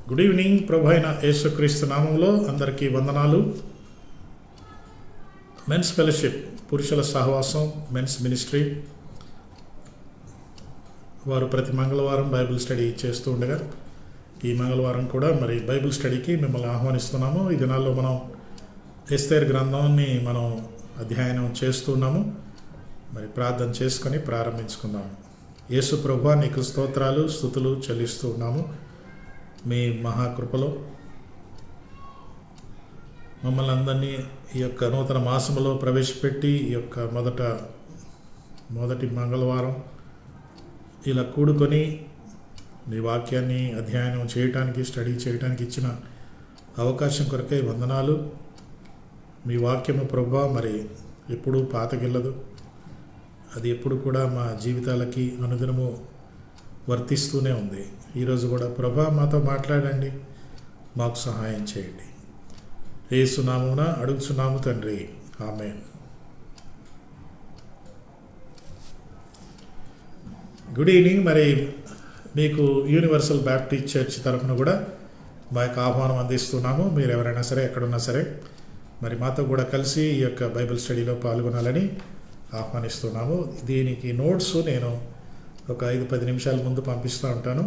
Good evening. ప్రభు అయిన యేసుక్రీస్తు నామంలో అందరికీ వందనాలు. మెన్స్ ఫెలోషిప్, పురుషుల సహవాసం, మెన్స్ మినిస్ట్రీ వారు ప్రతి మంగళవారం బైబిల్ స్టడీ చేస్తూ ఉండగా ఈ మంగళవారం కూడా మరి బైబిల్ స్టడీకి మిమ్మల్ని ఆహ్వానిస్తున్నాము. ఈ దినాల్లో మనం ఎస్తేర్ గ్రంథాన్ని మనం అధ్యయనం చేస్తున్నాము. మరి ప్రార్థన చేసుకొని ప్రారంభించుకుందాము. యేసు ప్రభువా, నీకు స్తోత్రాలు స్తుతులు చెల్లిస్తూ ఉన్నాము. మీ మహాకృపలో మమ్మల్ని అందరినీ ఈ యొక్క నూతన మాసంలో ప్రవేశపెట్టి ఈ యొక్క మొదటి మంగళవారం ఇలా కూడుకొని మీ వాక్యాన్ని అధ్యయనం చేయటానికి, స్టడీ చేయడానికి ఇచ్చిన అవకాశం కొరకై వందనాలు. మీ వాక్యము ప్రభువా మరి ఎప్పుడూ పాతగిల్లదు. అది ఎప్పుడు కూడా మా జీవితాలకి అనుదినము వర్తిస్తూనే ఉంది. ఈరోజు కూడా ప్రభా మాతో మాట్లాడండి, మాకు సహాయం చేయండి. యేసు నామమున అడుగుచున్నాము తండ్రి, ఆమేన్. Good evening. మరి మీకు యూనివర్సల్ బ్యాప్టిస్ట్ చర్చ్ తరఫున కూడా మా యొక్క ఆహ్వానం అందిస్తున్నాము. మీరు ఎవరైనా సరే, ఎక్కడున్నా సరే మరి మాతో కూడా కలిసి ఈ యొక్క బైబిల్ స్టడీలో పాల్గొనాలని ఆహ్వానిస్తున్నాము. దీనికి నోట్స్ నేను ఒక 5-10 నిమిషాల ముందు పంపిస్తూ ఉంటాను.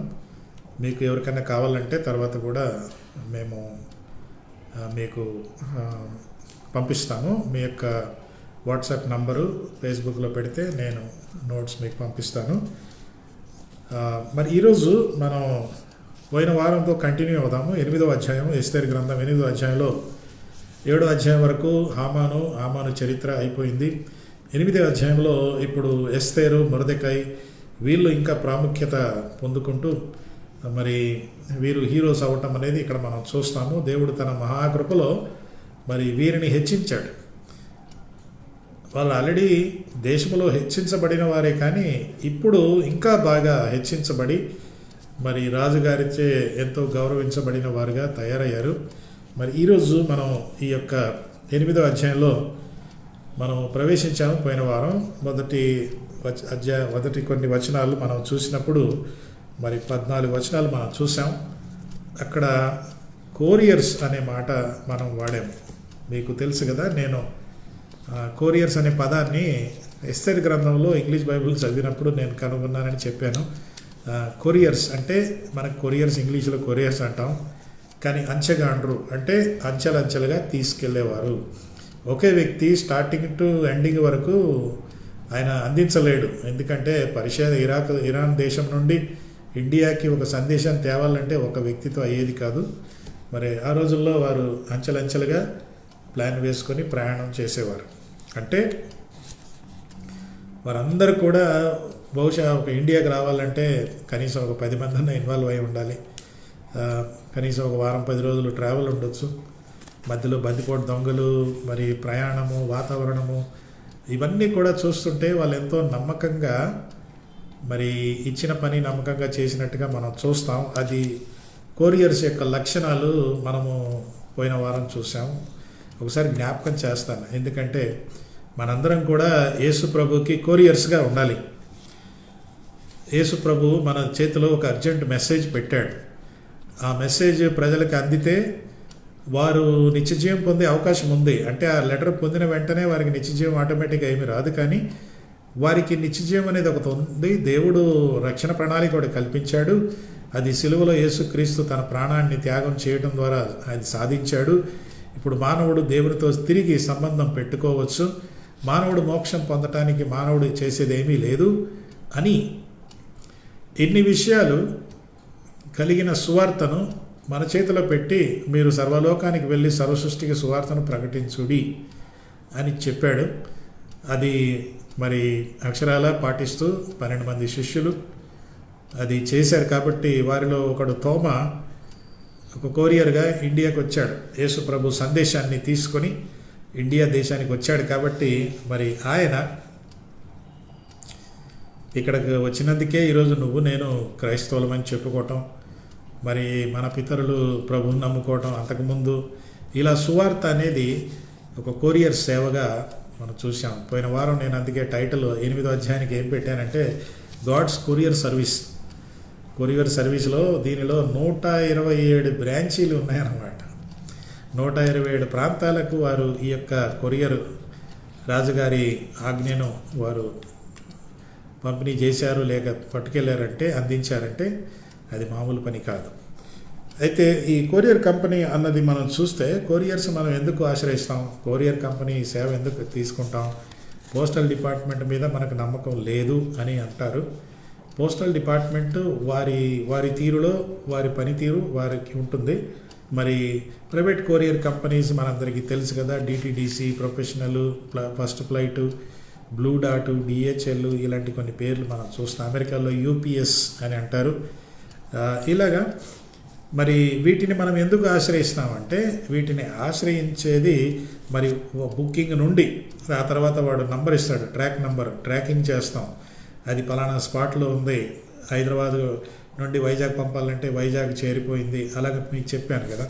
మీకు ఎవరికైనా కావాలంటే తర్వాత కూడా మేము మీకు పంపిస్తాము. మీ యొక్క వాట్సాప్ నంబరు ఫేస్బుక్లో పెడితే నేను నోట్స్ మీకు పంపిస్తాను. మరి ఈరోజు మనం పోయిన వారంతో కంటిన్యూ అవుదాము. 8వ అధ్యాయం, ఎస్తేర్ గ్రంథం 8వ అధ్యాయంలో 7వ అధ్యాయం వరకు హామాను చరిత్ర అయిపోయింది. 8వ అధ్యాయంలో ఇప్పుడు ఎస్తేరు, మొర్దెకై వీళ్ళు ఇంకా ప్రాముఖ్యత పొందుకుంటూ మరి వీరు హీరోస్ అవ్వటం అనేది ఇక్కడ మనం చూస్తాము. దేవుడు తన మహాకృపలో మరి వీరిని హెచ్చించాడు. వాళ్ళు ఆల్రెడీ దేశంలో హెచ్చించబడిన వారే, కానీ ఇప్పుడు ఇంకా బాగా హెచ్చించబడి మరి రాజుగారిచే ఎంతో గౌరవించబడిన వారుగా తయారయ్యారు. మరి ఈరోజు మనం ఈ యొక్క 8వ అధ్యాయంలో మనం ప్రవేశించాము. పోయిన వారం మొదటి కొన్ని వచనాలు మనం చూసినప్పుడు మరి 14 వచనాలు మనం చూసాం. అక్కడ కోరియర్స్ అనే మాట మనం వాడాము. మీకు తెలుసు కదా, నేను కోరియర్స్ అనే పదాన్ని ఎస్తేర్ గ్రంథంలో ఇంగ్లీష్ బైబిల్ చదివినప్పుడు నేను కనుగొన్నానని చెప్పాను. కొరియర్స్ అంటే మనకు కొరియర్స్ ఇంగ్లీష్లో కొరియర్స్ అంటాం, కానీ అంచెగాండ్రు అంటే అంచెలంచెలుగా తీసుకెళ్లేవారు. ఒకే వ్యక్తి స్టార్టింగ్ టు ఎండింగ్ వరకు ఆయన అందించలేడు. ఎందుకంటే ఇరాన్ దేశం నుండి ఇండియాకి ఒక సందేశం తేవాలంటే ఒక వ్యక్తితో అయ్యేది కాదు. మరి ఆ రోజుల్లో వారు అంచెలంచెలుగా ప్లాన్ వేసుకొని ప్రయాణం చేసేవారు. అంటే వారందరూ కూడా బహుశా ఒక ఇండియాకి రావాలంటే కనీసం ఒక 10 మంది ఇన్వాల్వ్ అయి ఉండాలి. కనీసం ఒక వారం 10 రోజులు ట్రావెల్ ఉండొచ్చు. మధ్యలో బందిపోటు దొంగలు, మరి ప్రయాణము, వాతావరణము, ఇవన్నీ కూడా చూస్తుంటే వాళ్ళు ఎంతో నమ్మకంగా మరి ఇచ్చిన పని నమ్మకంగా చేసినట్టుగా మనం చూస్తాం. అది కొరియర్స్ యొక్క లక్షణాలు మనము పోయిన వారం చూసాం. ఒకసారి జ్ఞాపకం చేస్తాను, ఎందుకంటే మనందరం కూడా యేసు ప్రభుకి కొరియర్స్గా ఉండాలి. యేసు ప్రభు మన చేతిలో ఒక అర్జెంట్ మెసేజ్ పెట్టాడు. ఆ మెసేజ్ ప్రజలకు అందితే వారు నిత్యజీవం పొందే అవకాశం ఉంది. అంటే ఆ లెటర్ పొందిన వెంటనే వారికి నిత్యజీవం ఆటోమేటిక్గా ఏమీ రాదు, కానీ వారికి నిత్యజీవం అనేది ఒకటి ఉంది. దేవుడు రక్షణ ప్రణాళిక ఒకటి కల్పించాడు. అది సిలువలో యేసుక్రీస్తు తన ప్రాణాన్ని త్యాగం చేయడం ద్వారా అది సాధించాడు. ఇప్పుడు మానవుడు దేవునితో తిరిగి సంబంధం పెట్టుకోవచ్చు. మానవుడు మోక్షం పొందటానికి మానవుడు చేసేది ఏమీ లేదు అని ఇన్ని విషయాలు కలిగిన సువార్తను మన చేతిలో పెట్టి, మీరు సర్వలోకానికి వెళ్ళి సర్వసృష్టికి సువార్తను ప్రకటించుడి అని చెప్పాడు. అది మరి అక్షరాల పాటిస్తూ 12 మంది శిష్యులు అది చేశారు. కాబట్టి వారిలో ఒకడు తోమ ఒక కొరియర్గా ఇండియాకి వచ్చాడు. యేసు ప్రభు సందేశాన్ని తీసుకొని ఇండియా దేశానికి వచ్చాడు. కాబట్టి మరి ఆయన ఇక్కడికి వచ్చినందుకే ఈరోజు నువ్వు నేను క్రైస్తవులమని చెప్పుకోవటం, మరి మన పితరులు ప్రభువుని నమ్ముకోవటం, అంతకుముందు ఇలా సువార్త అనేది ఒక కొరియర్ సేవగా మనం చూసాం. పోయిన వారం నేను అందుకే టైటిల్ 8వ అధ్యాయానికి ఏం పెట్టానంటే గాడ్స్ కొరియర్ సర్వీస్. కొరియర్ సర్వీస్లో దీనిలో 127 బ్రాంచీలు ఉన్నాయన్నమాట. 127 ప్రాంతాలకు వారు ఈ యొక్క కొరియర్ రాజుగారి ఆజ్ఞను వారు పంపిణీ చేశారు, లేక పట్టుకెళ్ళారంటే, అందించారంటే అది మామూలు పని కాదు. అయితే ఈ కొరియర్ కంపెనీ అన్నది మనం చూస్తే, కొరియర్స్ మనం ఎందుకు ఆశ్రయిస్తాం, కొరియర్ కంపెనీ సేవ ఎందుకు తీసుకుంటాం, పోస్టల్ డిపార్ట్మెంట్ మీద మనకు నమ్మకం లేదు అని అంటారు. పోస్టల్ డిపార్ట్మెంటు వారి తీరులో వారి పనితీరు వారికి ఉంటుంది. మరి ప్రైవేట్ కొరియర్ కంపెనీస్ మనందరికీ తెలుసు కదా, DTDC, professional, first flight, blue dot, DHL ఇలాంటి కొన్ని పేర్లు మనం చూస్తాం. అమెరికాలో యూపీఎస్ అని అంటారు. ఇలాగా మరి వీటిని మనం ఎందుకు ఆశ్రయిస్తామంటే, వీటిని ఆశ్రయించేది మరి బుకింగ్ నుండి ఆ తర్వాత వాడు నంబర్ ఇస్తాడు, ట్రాకింగ్ చేస్తాం. అది పలానా స్పాట్లో ఉంది, హైదరాబాద్ నుండి వైజాగ్ పంపాలంటే వైజాగ్ చేరిపోయింది, అలాగే మీకు చెప్పాను కదా.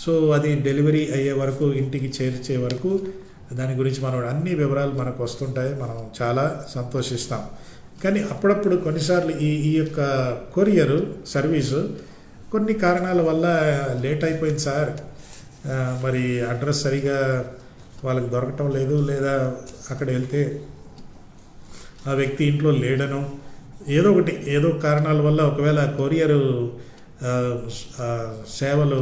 సో అది డెలివరీ అయ్యే వరకు, ఇంటికి చేర్చే వరకు దాని గురించి మనం అన్ని వివరాలు మనకు వస్తుంటాయి, మనం చాలా సంతోషిస్తాం. కానీ అప్పుడప్పుడు కొన్నిసార్లు ఈ యొక్క కొరియర్ సర్వీసు కొన్ని కారణాల వల్ల లేట్ అయిపోయింది సార్, మరి అడ్రస్ సరిగా వాళ్ళకి దొరకటం లేదు, లేదా అక్కడ వెళ్తే ఆ వ్యక్తి ఇంట్లో లేడను, ఏదో కారణాల వల్ల ఒకవేళ కొరియరు సేవలు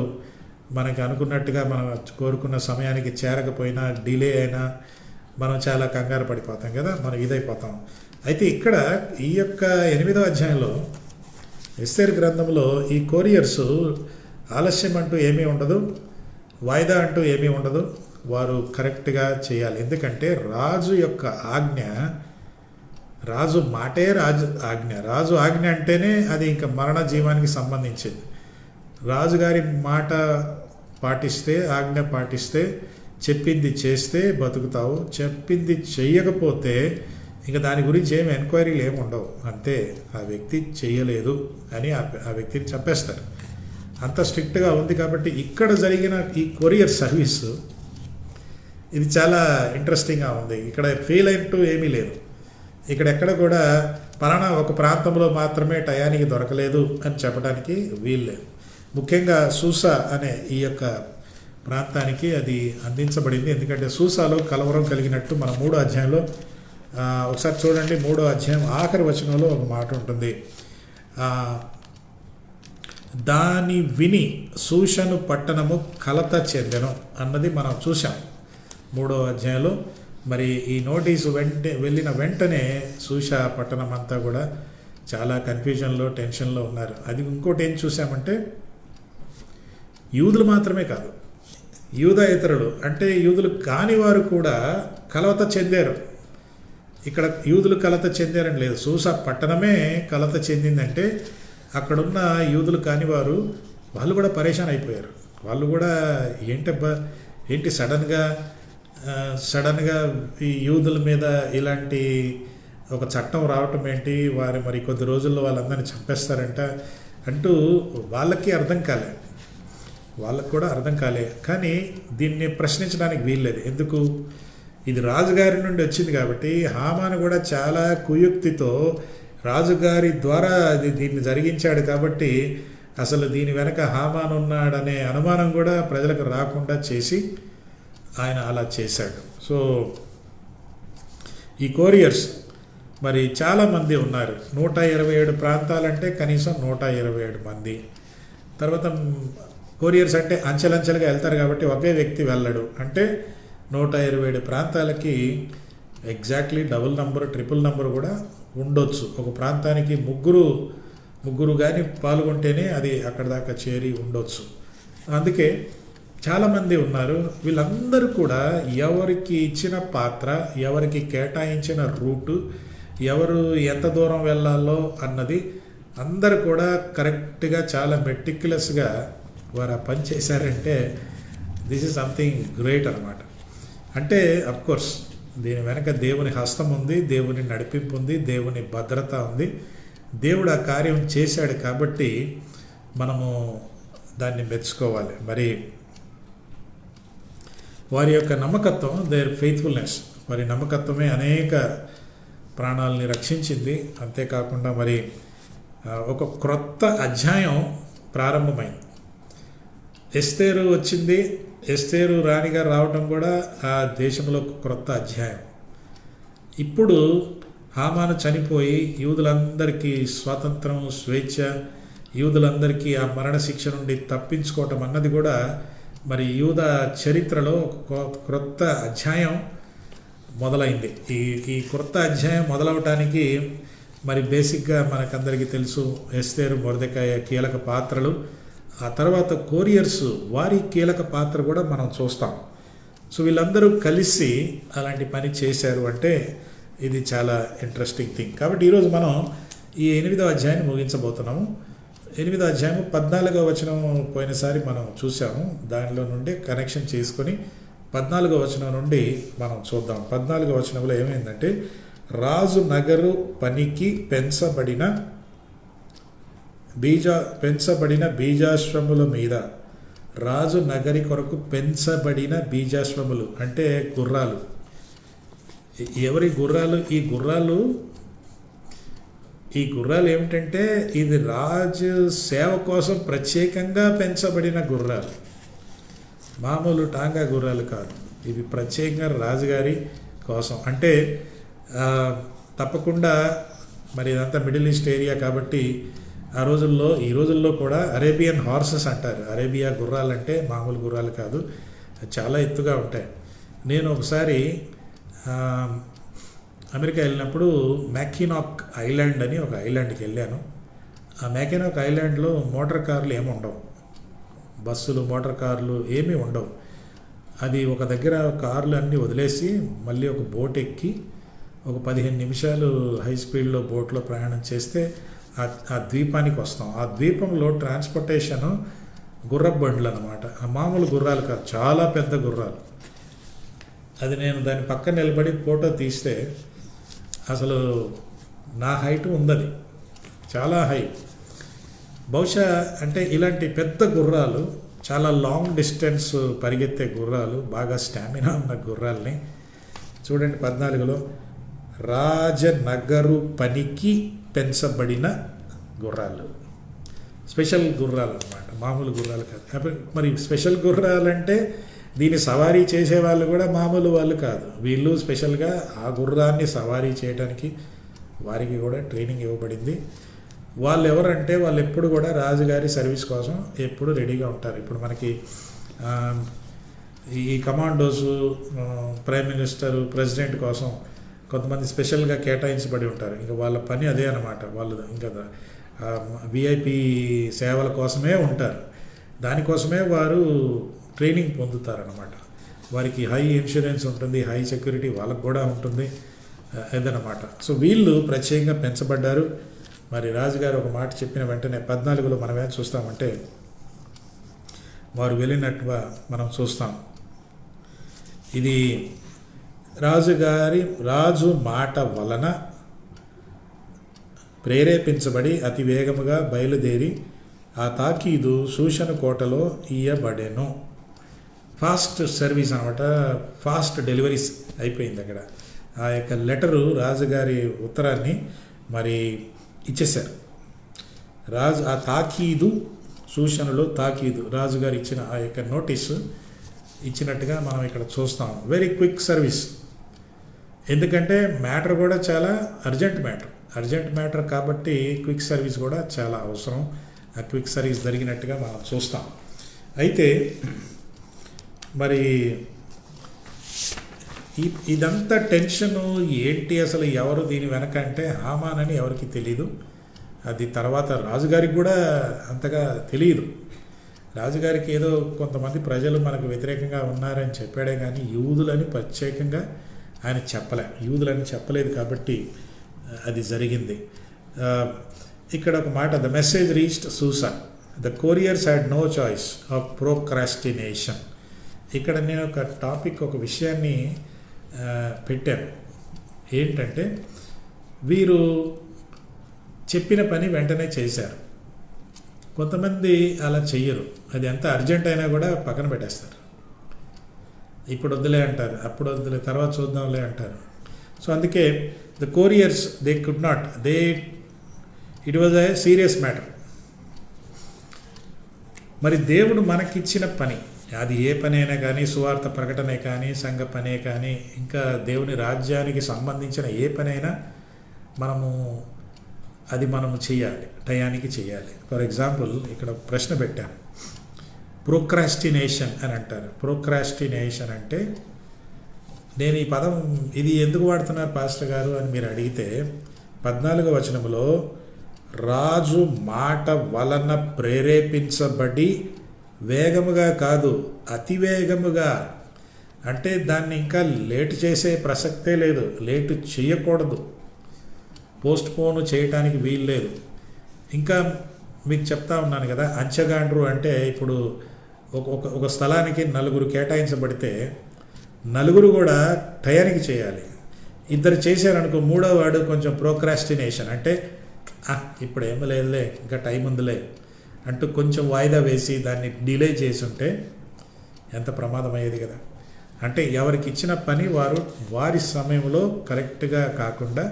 మనకి అనుకున్నట్టుగా మనం కోరుకున్న సమయానికి చేరకపోయినా, డిలే అయినా మనం చాలా కంగారు పడిపోతాం కదా, మనం ఇదైపోతాం. అయితే ఇక్కడ ఈ యొక్క 8వ అధ్యాయంలో ఎస్తేర్ గ్రంథంలో ఈ కొరియర్స్ ఆలస్యం అంటూ ఏమీ ఉండదు, వాయిదా అంటూ ఏమీ ఉండదు, వారు కరెక్ట్గా చేయాలి. ఎందుకంటే రాజు యొక్క ఆజ్ఞ, రాజు మాటే రాజు ఆజ్ఞ అంటేనే అది ఇంకా మరణ జీవానికి సంబంధించింది. రాజుగారి మాట పాటిస్తే, ఆజ్ఞ పాటిస్తే, చెప్పింది చేస్తే బతుకుతావు, చెప్పింది చెయ్యకపోతే ఇంకా దాని గురించి ఏమి ఎంక్వైరీలు ఏమి ఉండవు, అంతే, ఆ వ్యక్తి చెయ్యలేదు అని ఆ వ్యక్తిని చంపేస్తారు. అంత స్ట్రిక్ట్గా ఉంది. కాబట్టి ఇక్కడ జరిగిన ఈ కొరియర్ సర్వీసు ఇది చాలా ఇంట్రెస్టింగ్గా ఉంది. ఇక్కడ ఫెయిల్ అయినట్టు ఏమీ లేదు. ఇక్కడెక్కడ కూడా పలానా ఒక ప్రాంతంలో మాత్రమే టయానికి దొరకలేదు అని చెప్పడానికి వీల్లేదు. ముఖ్యంగా సూసా అనే ఈ యొక్క ప్రాంతానికి అది అందించబడింది. ఎందుకంటే సూసాలో కలవరం కలిగినట్టు మన 3వ అధ్యాయంలో ఒకసారి చూడండి. 3వ అధ్యాయం ఆఖరి వచనంలో ఒక మాట ఉంటుంది, దాని విని సూషను పట్టణము కలత చెందెను అన్నది మనం చూసాం 3వ అధ్యాయంలో. మరి ఈ నోటీసు వెళ్ళిన వెంటనే సూషా పట్టణం అంతా కూడా చాలా కన్ఫ్యూజన్లో, టెన్షన్లో ఉన్నారు. అది ఇంకోటి ఏం చూసామంటే, యూదులు మాత్రమే కాదు, యూదేతరులు అంటే యూదులు కాని వారు కూడా కలత చెందారు. ఇక్కడ యూదులు కలత చెందారని లేదు, సూసా పట్టణమే కలత చెందిందంటే అక్కడున్న యూదులు కాని వారు వాళ్ళు కూడా పరేషాన్ అయిపోయారు. వాళ్ళు కూడా ఏంటి సడన్గా ఈ యూదుల మీద ఇలాంటి ఒక చట్టం రావటం ఏంటి, మరి కొద్ది రోజుల్లో వాళ్ళందరినీ చంపేస్తారంట అంటూ వాళ్ళకి కూడా అర్థం కాలే. కానీ దీన్ని ప్రశ్నించడానికి వీల్లేదు. ఎందుకు? ఇది రాజుగారి నుండి వచ్చింది కాబట్టి. హామాను కూడా చాలా కుయుక్తితో రాజుగారి ద్వారా దీన్ని జరిగించాడు కాబట్టి అసలు దీని వెనక హామాను ఉన్నాడనే అనుమానం కూడా ప్రజలకు రాకుండా చేసి ఆయన అలా చేశాడు. సో ఈ కొరియర్స్ మరి చాలామంది ఉన్నారు. 127 ప్రాంతాలంటే కనీసం 127 మంది. తర్వాత కొరియర్స్ అంటే అంచెలంచెలుగా వెళ్తారు కాబట్టి ఒకే వ్యక్తి వెళ్ళడు. అంటే 127 ప్రాంతాలకి exactly double number, triple number కూడా ఉండొచ్చు. ఒక ప్రాంతానికి ముగ్గురు కానీ పాల్గొంటేనే అది అక్కడ దాకా చేరి ఉండొచ్చు. అందుకే చాలామంది ఉన్నారు. వీళ్ళందరూ కూడా ఎవరికి ఇచ్చిన పాత్ర, ఎవరికి కేటాయించిన రూటు, ఎవరు ఎంత దూరం వెళ్ళాలో అన్నది అందరూ కూడా కరెక్ట్గా చాలా మెటిక్యులస్గా వారు పని చేశారంటే దిస్ ఈజ్ సంథింగ్ గ్రేట్ అన్నమాట. అంటే అఫ్కోర్స్ దీని వెనక దేవుని హస్తం ఉంది, దేవుని నడిపింపు ఉంది, దేవుని భద్రత ఉంది. దేవుడు ఆ కార్యం చేశాడు కాబట్టి మనము దాన్ని మెచ్చుకోవాలి. మరి వారి యొక్క నమ్మకత్వం, దేర్ ఫెయిత్ఫుల్నెస్, వారి నమ్మకత్వమే అనేక ప్రాణాలని రక్షించింది. అంతేకాకుండా మరి ఒక క్రొత్త అధ్యాయం ప్రారంభమైంది. ఎస్తేరు వచ్చింది, ఎస్తేరు రాణిగా రావడం కూడా ఆ దేశంలో క్రొత్త అధ్యాయం. ఇప్పుడు హామాను చనిపోయి యూదులందరికీ స్వాతంత్రం, స్వేచ్ఛ, యూదులందరికీ ఆ మరణశిక్ష నుండి తప్పించుకోవటం అన్నది కూడా మరి యూద చరిత్రలో క్రొత్త అధ్యాయం మొదలైంది. ఈ క్రొత్త అధ్యాయం మొదలవటానికి మరి బేసిక్గా మనకందరికీ తెలుసు, ఎస్తేరు, మొర్దెకాయ కీలక పాత్రలు. ఆ తర్వాత కొరియర్స్ వారి కీలక పాత్ర కూడా మనం చూస్తాం. సో వీళ్ళందరూ కలిసి అలాంటి పని చేశారు అంటే ఇది చాలా ఇంట్రెస్టింగ్ థింగ్. కాబట్టి ఈరోజు మనం ఈ 8వ అధ్యాయాన్ని ముగించబోతున్నాము. 8వ అధ్యాయం 14వ వచనం పోయినసారి మనం చూసాము. దానిలో నుండి కనెక్షన్ చేసుకొని 14వ వచనం నుండి మనం చూద్దాం. 14వ వచనంలో ఏమైందంటే, రాజు నగరు పనికి పెంచబడిన బీజాశ్వముల మీద, రాజు నగరి కొరకు పెంచబడిన బీజాశ్వములు అంటే గుర్రాలు. ఎవరి గుర్రాలు? ఈ గుర్రాలు ఏమిటంటే ఇది రాజు సేవ కోసం ప్రత్యేకంగా పెంచబడిన గుర్రాలు, మామూలు టాంగా గుర్రాలు కాదు. ఇవి ప్రత్యేకంగా రాజుగారి కోసం. అంటే తప్పకుండా మరి ఇదంతా మిడిల్ ఈస్ట్ ఏరియా కాబట్టి ఈ రోజుల్లో కూడా అరేబియన్ హార్సెస్ అంటారు. అరేబియా గుర్రాలు అంటే మామూలు గుర్రాలు కాదు, చాలా ఎత్తుగా ఉంటాయి. నేను ఒకసారి అమెరికా వెళ్ళినప్పుడు మ్యాకినాక్ ఐలాండ్ అని ఒక ఐలాండ్కి వెళ్ళాను. ఆ మ్యాకినాక్ ఐలాండ్లో మోటార్ కార్లు ఏమి ఉండవు, బస్సులు, మోటార్ కార్లు ఏమీ ఉండవు. అది ఒక దగ్గర కార్లు అన్నీ వదిలేసి మళ్ళీ ఒక బోట్ ఎక్కి ఒక 15 నిమిషాలు హై స్పీడ్లో బోట్లో ప్రయాణం చేస్తే ఆ ద్వీపానికి వస్తాం. ఆ ద్వీపంలో ట్రాన్స్పోర్టేషను గుర్రపు బండ్లు అనమాట. ఆ మామూలు గుర్రాలు కాదు, చాలా పెద్ద గుర్రాలు. అది నేను దాని పక్కన నిలబడి ఫోటో తీస్తే అసలు నా హైట్ ఉందది, చాలా హైట్. బహుశా అంటే ఇలాంటి పెద్ద గుర్రాలు, చాలా లాంగ్ డిస్టెన్స్ పరిగెత్తే గుర్రాలు, బాగా స్టామినా ఉన్న గుర్రాలని చూడండి. 14లో రాజనగరు పనికి పెంచబడిన గుర్రాలు, స్పెషల్ గుర్రాలు అన్నమాట, మామూలు గుర్రాలు కాదు. మరి స్పెషల్ గుర్రాలంటే దీన్ని సవారీ చేసే వాళ్ళు కూడా మామూలు వాళ్ళు కాదు. వీళ్ళు స్పెషల్గా ఆ గుర్రాన్ని సవారీ చేయడానికి వారికి కూడా ట్రైనింగ్ ఇవ్వబడింది. వాళ్ళు ఎవరంటే వాళ్ళు ఎప్పుడు కూడా రాజుగారి సర్వీస్ కోసం ఎప్పుడు రెడీగా ఉంటారు. ఇప్పుడు మనకి ఈ కమాండోసు, ప్రైమ్ మినిస్టరు, ప్రెసిడెంట్ కోసం కొంతమంది స్పెషల్గా కేటాయించబడి ఉంటారు. ఇంకా వాళ్ళ పని అదే అన్నమాట. వాళ్ళు ఇంకా విఐపి సేవల కోసమే ఉంటారు. దానికోసమే వారు ట్రైనింగ్ పొందుతారన్నమాట. వారికి హై ఇన్సూరెన్స్ ఉంటుంది, హై సెక్యూరిటీ వాళ్ళకు కూడా ఉంటుంది అదనమాట. సో వీళ్ళు ప్రత్యేకంగా పెంచబడ్డారు. మరి రాజుగారు ఒక మాట చెప్పిన వెంటనే 14లో మనం ఏం చూస్తామంటే, వారు వెళ్ళినట్టుగా మనం చూస్తాం. ఇది రాజు మాట వలన ప్రేరేపించబడి అతి వేగముగా బయలుదేరి ఆ తాకీదు షూషను కోటలో ఇయ్యబడెను. ఫాస్ట్ సర్వీస్ అనమాట, ఫాస్ట్ డెలివరీస్ అయిపోయింది అక్కడ. ఆ యొక్క లెటరు, రాజుగారి ఉత్తరాన్ని మరి ఇచ్చేశారు. ఆ తాకీదు, షూషనులో తాకీదు, రాజుగారు ఇచ్చిన ఆ యొక్క నోటీసు ఇచ్చినట్టుగా మనం ఇక్కడ చూస్తాం. Very quick service. ఎందుకంటే మ్యాటర్ కూడా చాలా అర్జెంట్ మ్యాటర్ కాబట్టి క్విక్ సర్వీస్ కూడా చాలా అవసరం. ఆ క్విక్ సర్వీస్ జరిగినట్టుగా మనం చూస్తాం. అయితే మరి ఇదంతా టెన్షను ఏంటి, అసలు ఎవరు దీని వెనక అంటే హామాన్ అని ఎవరికి తెలీదు. అది తర్వాత రాజుగారికి కూడా అంతగా తెలియదు. రాజుగారికి ఏదో కొంతమంది ప్రజలు మనకు వ్యతిరేకంగా ఉన్నారని చెప్పాడే కానీ యూదులని ప్రత్యేకంగా ఆయన యూదులని చెప్పలేదు కాబట్టి అది జరిగింది. ఇక్కడ ఒక మాట, the message reached Susa, the couriers had no choice of procrastination. ఇక్కడ నేను ఒక విషయాన్ని పెట్టాను. ఏంటంటే వీరు చెప్పిన పని వెంటనే చేశారు. కొంతమంది అలా చెయ్యరు. అది ఎంత అర్జెంట్ అయినా కూడా పక్కన పెట్టేస్తారు. ఇప్పుడు వద్దులే అంటారు, అప్పుడు వద్దులే, తర్వాత చూద్దాంలే అంటారు. సో అందుకే the couriers they could not, it was a serious matter. మరి దేవుడు మనకిచ్చిన పని, అది ఏ పని అయినా కానీ, సువార్త ప్రకటనే కానీ, సంఘ పనే కానీ, ఇంకా దేవుని రాజ్యానికి సంబంధించిన ఏ పని అయినా మనము చేయాలి, టయానికి చేయాలి. ఫర్ ఎగ్జాంపుల్ ఇక్కడ ప్రశ్న పెట్టాను, ప్రోక్రాస్టినేషన్ అని అంటారు. ప్రోక్రాస్టినేషన్ అంటే, నేను ఈ పదం ఇది ఎందుకు వాడుతున్నారు పాస్టర్ గారు అని మీరు అడిగితే, 14వ వచనంలో రాజు మాట వలన ప్రేరేపించబడి వేగముగా కాదు అతివేగముగా, అంటే దాన్ని ఇంకా లేటు చేసే ప్రసక్తే లేదు, లేటు చేయకూడదు, పోస్ట్ పోన్ చేయటానికి వీలు లేదు. ఇంకా మీకు చెప్తా ఉన్నాను కదా, అంచెగాండ్రు అంటే ఇప్పుడు ఒక స్థలానికి 4 కేటాయించబడితే 4 కూడా టయానికి చేయాలి. 2 చేశారనుకో, 3వ వాడు కొంచెం ప్రోక్రాస్టినేషన్ అంటే ఇప్పుడు ఏమీ లేదులే, ఇంకా టైం ఉందిలే అంటూ కొంచెం వాయిదా వేసి దాన్ని డిలే చేసి ఉంటే ఎంత ప్రమాదం అయ్యేది కదా. అంటే ఎవరికి ఇచ్చిన పని వారి సమయంలో కరెక్ట్గా కాకుండా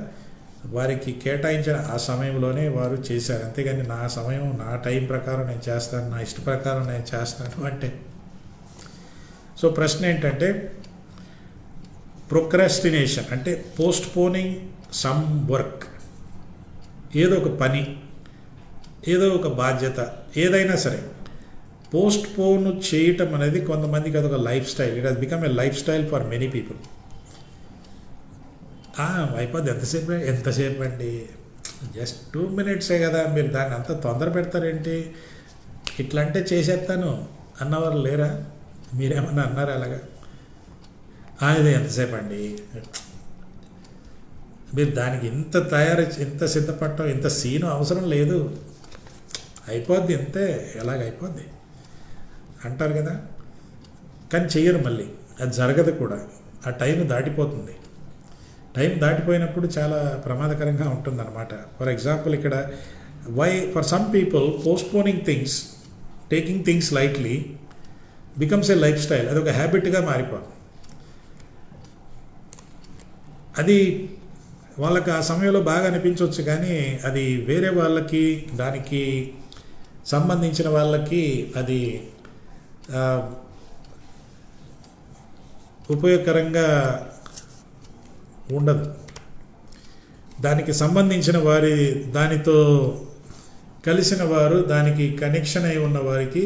వారికి కేటాయించిన ఆ సమయంలోనే వారు చేశారు. అంతేగాని నా సమయం, నా టైం ప్రకారం నేను చేస్తాను, నా ఇష్ట ప్రకారం నేను చేస్తాను అంటే. సో ప్రశ్న ఏంటంటే, ప్రోక్రాస్టినేషన్ అంటే పోస్ట్ పోనింగ్ సమ్ వర్క్, ఏదో ఒక పని, ఏదో ఒక బాధ్యత, ఏదైనా సరే పోస్ట్ పోన్ చేయటం అనేది కొంతమందికి అదొక life style. It has become a life style for many people. అయిపోద్ది, ఎంతసేపు అండి, జస్ట్ 2 మినిట్సే కదా, మీరు దాన్ని అంత తొందర పెడతారేంటి, ఇట్లా అంటే చేసేస్తాను అన్నవారు లేరా? మీరేమన్నా అన్నారా అలాగా? ఇది ఎంతసేపు అండి, మీరు దానికి ఇంత సిద్ధపడటం, ఇంత సీను అవసరం లేదు, అయిపోద్ది అంతే, ఎలాగైపోద్ది అంటారు కదా. కానీ చెయ్యరు, మళ్ళీ అది జరగదు కూడా. ఆ టైం దాటిపోతుంది. టైం దాటిపోయినప్పుడు చాలా ప్రమాదకరంగా ఉంటుందన్నమాట. ఫర్ ఎగ్జాంపుల్ ఇక్కడ for some people postponing things, taking things lightly becomes a life style. అది ఒక హ్యాబిట్గా మారిపోతుంది. అది వాళ్ళకి ఆ సమయంలో బాగా అనిపించవచ్చు, కానీ అది వేరే వాళ్ళకి, దానికి సంబంధించిన వాళ్ళకి అది ఉపయోగకరంగా ఉండదు. దానికి సంబంధించిన వారి, దానితో కలిసిన వారు, దానికి కనెక్షన్ అయి ఉన్న వారికి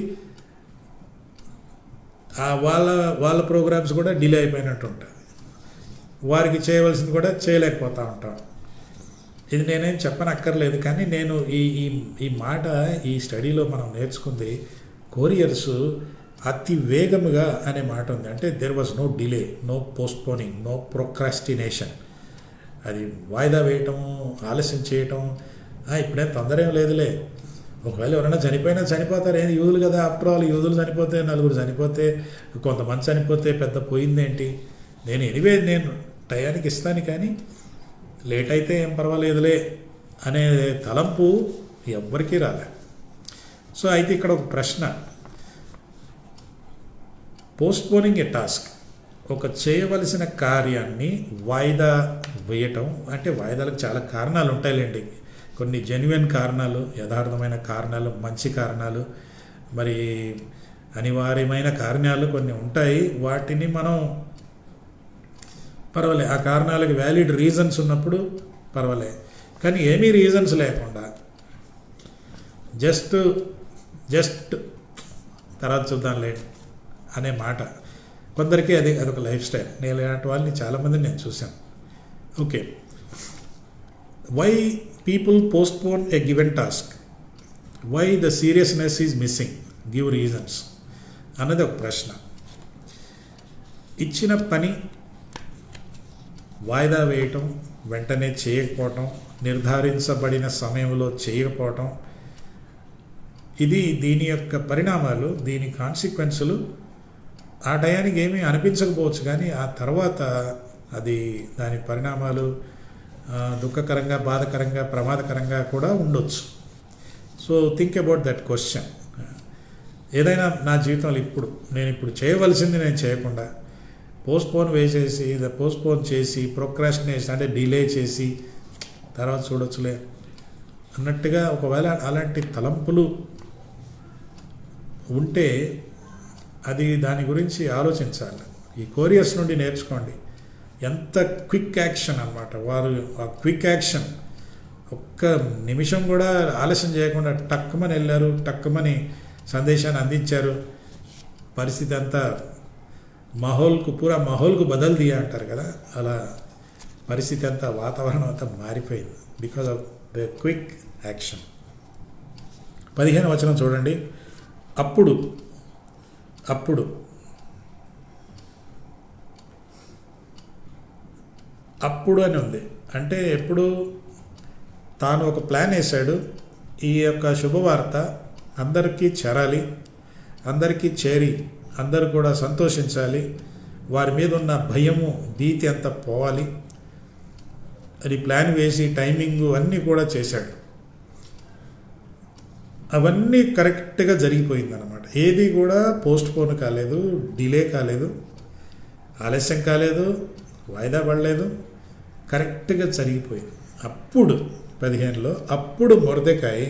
వాళ్ళ ప్రోగ్రామ్స్ కూడా డిలే అయిపోయినట్టు ఉంటాయి. వారికి చేయవలసింది కూడా చేయలేకపోతూ ఉంటాం. ఇది నేనేం చెప్పనక్కర్లేదు, కానీ నేను ఈ మాట ఈ స్టడీలో మనం నేర్చుకుంది, కొరియర్స్ అతి వేగముగా అనే మాట ఉంది. అంటే there was no delay, no postponing, no procrastination. అది వాయిదా వేయటం, ఆలస్యం చేయటం, ఇప్పుడేం తొందర ఏం లేదులే, ఒకవేళ ఎవరైనా చనిపోయినా చనిపోతారు, ఏంది యూదులు కదా, ఆఫ్టర్ ఆల్ యూదులు చనిపోతే, 4 చనిపోతే, కొంతమంది చనిపోతే పెద్ద పోయిందేంటి, నేను టయానికి ఇస్తాను, కానీ లేట్ అయితే ఏం పర్వాలేదులే అనే తలంపు ఎవ్వరికీ రాలే. సో అయితే ఇక్కడ ఒక ప్రశ్న, పోస్ట్పోనింగ్ ఏ టాస్క్, ఒక చేయవలసిన కార్యాన్ని వాయిదా వేయటం అంటే, వాయిదాలకు చాలా కారణాలు ఉంటాయిలేండి. కొన్ని జెన్యున్ కారణాలు, యథార్థమైన కారణాలు, మంచి కారణాలు, మరి అనివార్యమైన కారణాలు కొన్ని ఉంటాయి. వాటిని మనం పర్వాలే, ఆ కారణాలకు వ్యాలిడ్ రీజన్స్ ఉన్నప్పుడు పర్వాలే. కానీ ఏమీ రీజన్స్ లేకుండా జస్ట్ తర్వాత చూద్దాంలే అనే మాట కొందరికి అదొక లైఫ్ స్టైల్. నేను ఇలాంటి వాళ్ళని చాలామందిని నేను చూశాను. Okay, why people postpone a given task, why the seriousness is missing, give reasons అన్నది ఒక ప్రశ్న. ఇచ్చిన పని వాయిదా వేయటం, వెంటనే చేయకపోవటం, నిర్ధారించబడిన సమయంలో చేయకపోవటం, దీని యొక్క పరిణామాలు, దీని కాన్సిక్వెన్సులు ఆ టయానికి ఏమీ అనిపించకపోవచ్చు, కానీ ఆ తర్వాత దాని పరిణామాలు దుఃఖకరంగా, బాధకరంగా, ప్రమాదకరంగా కూడా ఉండొచ్చు. So think about that question. ఏదైనా నా జీవితంలో నేను ఇప్పుడు చేయవలసింది నేను చేయకుండా పోస్ట్పోన్ చేసి ప్రోక్రాస్టినేషన్ అంటే డిలే చేసి తర్వాత చూడొచ్చులే అన్నట్టుగా ఒకవేళ అలాంటి తలంపులు ఉంటే అది దాని గురించి ఆలోచించాలి. ఈ కొరియర్స్ నుండి నేర్చుకోండి. ఎంత క్విక్ యాక్షన్ అన్నమాట. వారు ఆ క్విక్ యాక్షన్ ఒక్క నిమిషం కూడా ఆలస్యం చేయకుండా టక్కుమని వెళ్ళారు, టక్కుమని సందేశాన్ని అందించారు. పరిస్థితి అంతా పూరా మాహోల్కు బదల్ దియా అంటారు కదా, అలా పరిస్థితి అంతా వాతావరణం అంతా మారిపోయింది because of the quick action. 15వ వచనం చూడండి. అప్పుడు అని ఉంది అంటే ఎప్పుడు తాను ఒక ప్లాన్ వేశాడు. ఈ యొక్క శుభవార్త అందరికీ చేరాలి, అందరికీ చేరి అందరూ కూడా సంతోషించాలి, వారి మీద ఉన్న భయము భీతి అంతా పోవాలి. అది ప్లాన్ వేసి టైమింగు అన్నీ కూడా చేశాడు. అవన్నీ కరెక్ట్గా జరిగిపోయిందన్నమాట. ఏది కూడా పోస్ట్ పోన్ కాలేదు, డిలే కాలేదు, ఆలస్యం కాలేదు, వాయిదా పడలేదు, కరెక్ట్గా జరిగిపోయింది. అప్పుడు 15లో అప్పుడు మొర్దెకాయి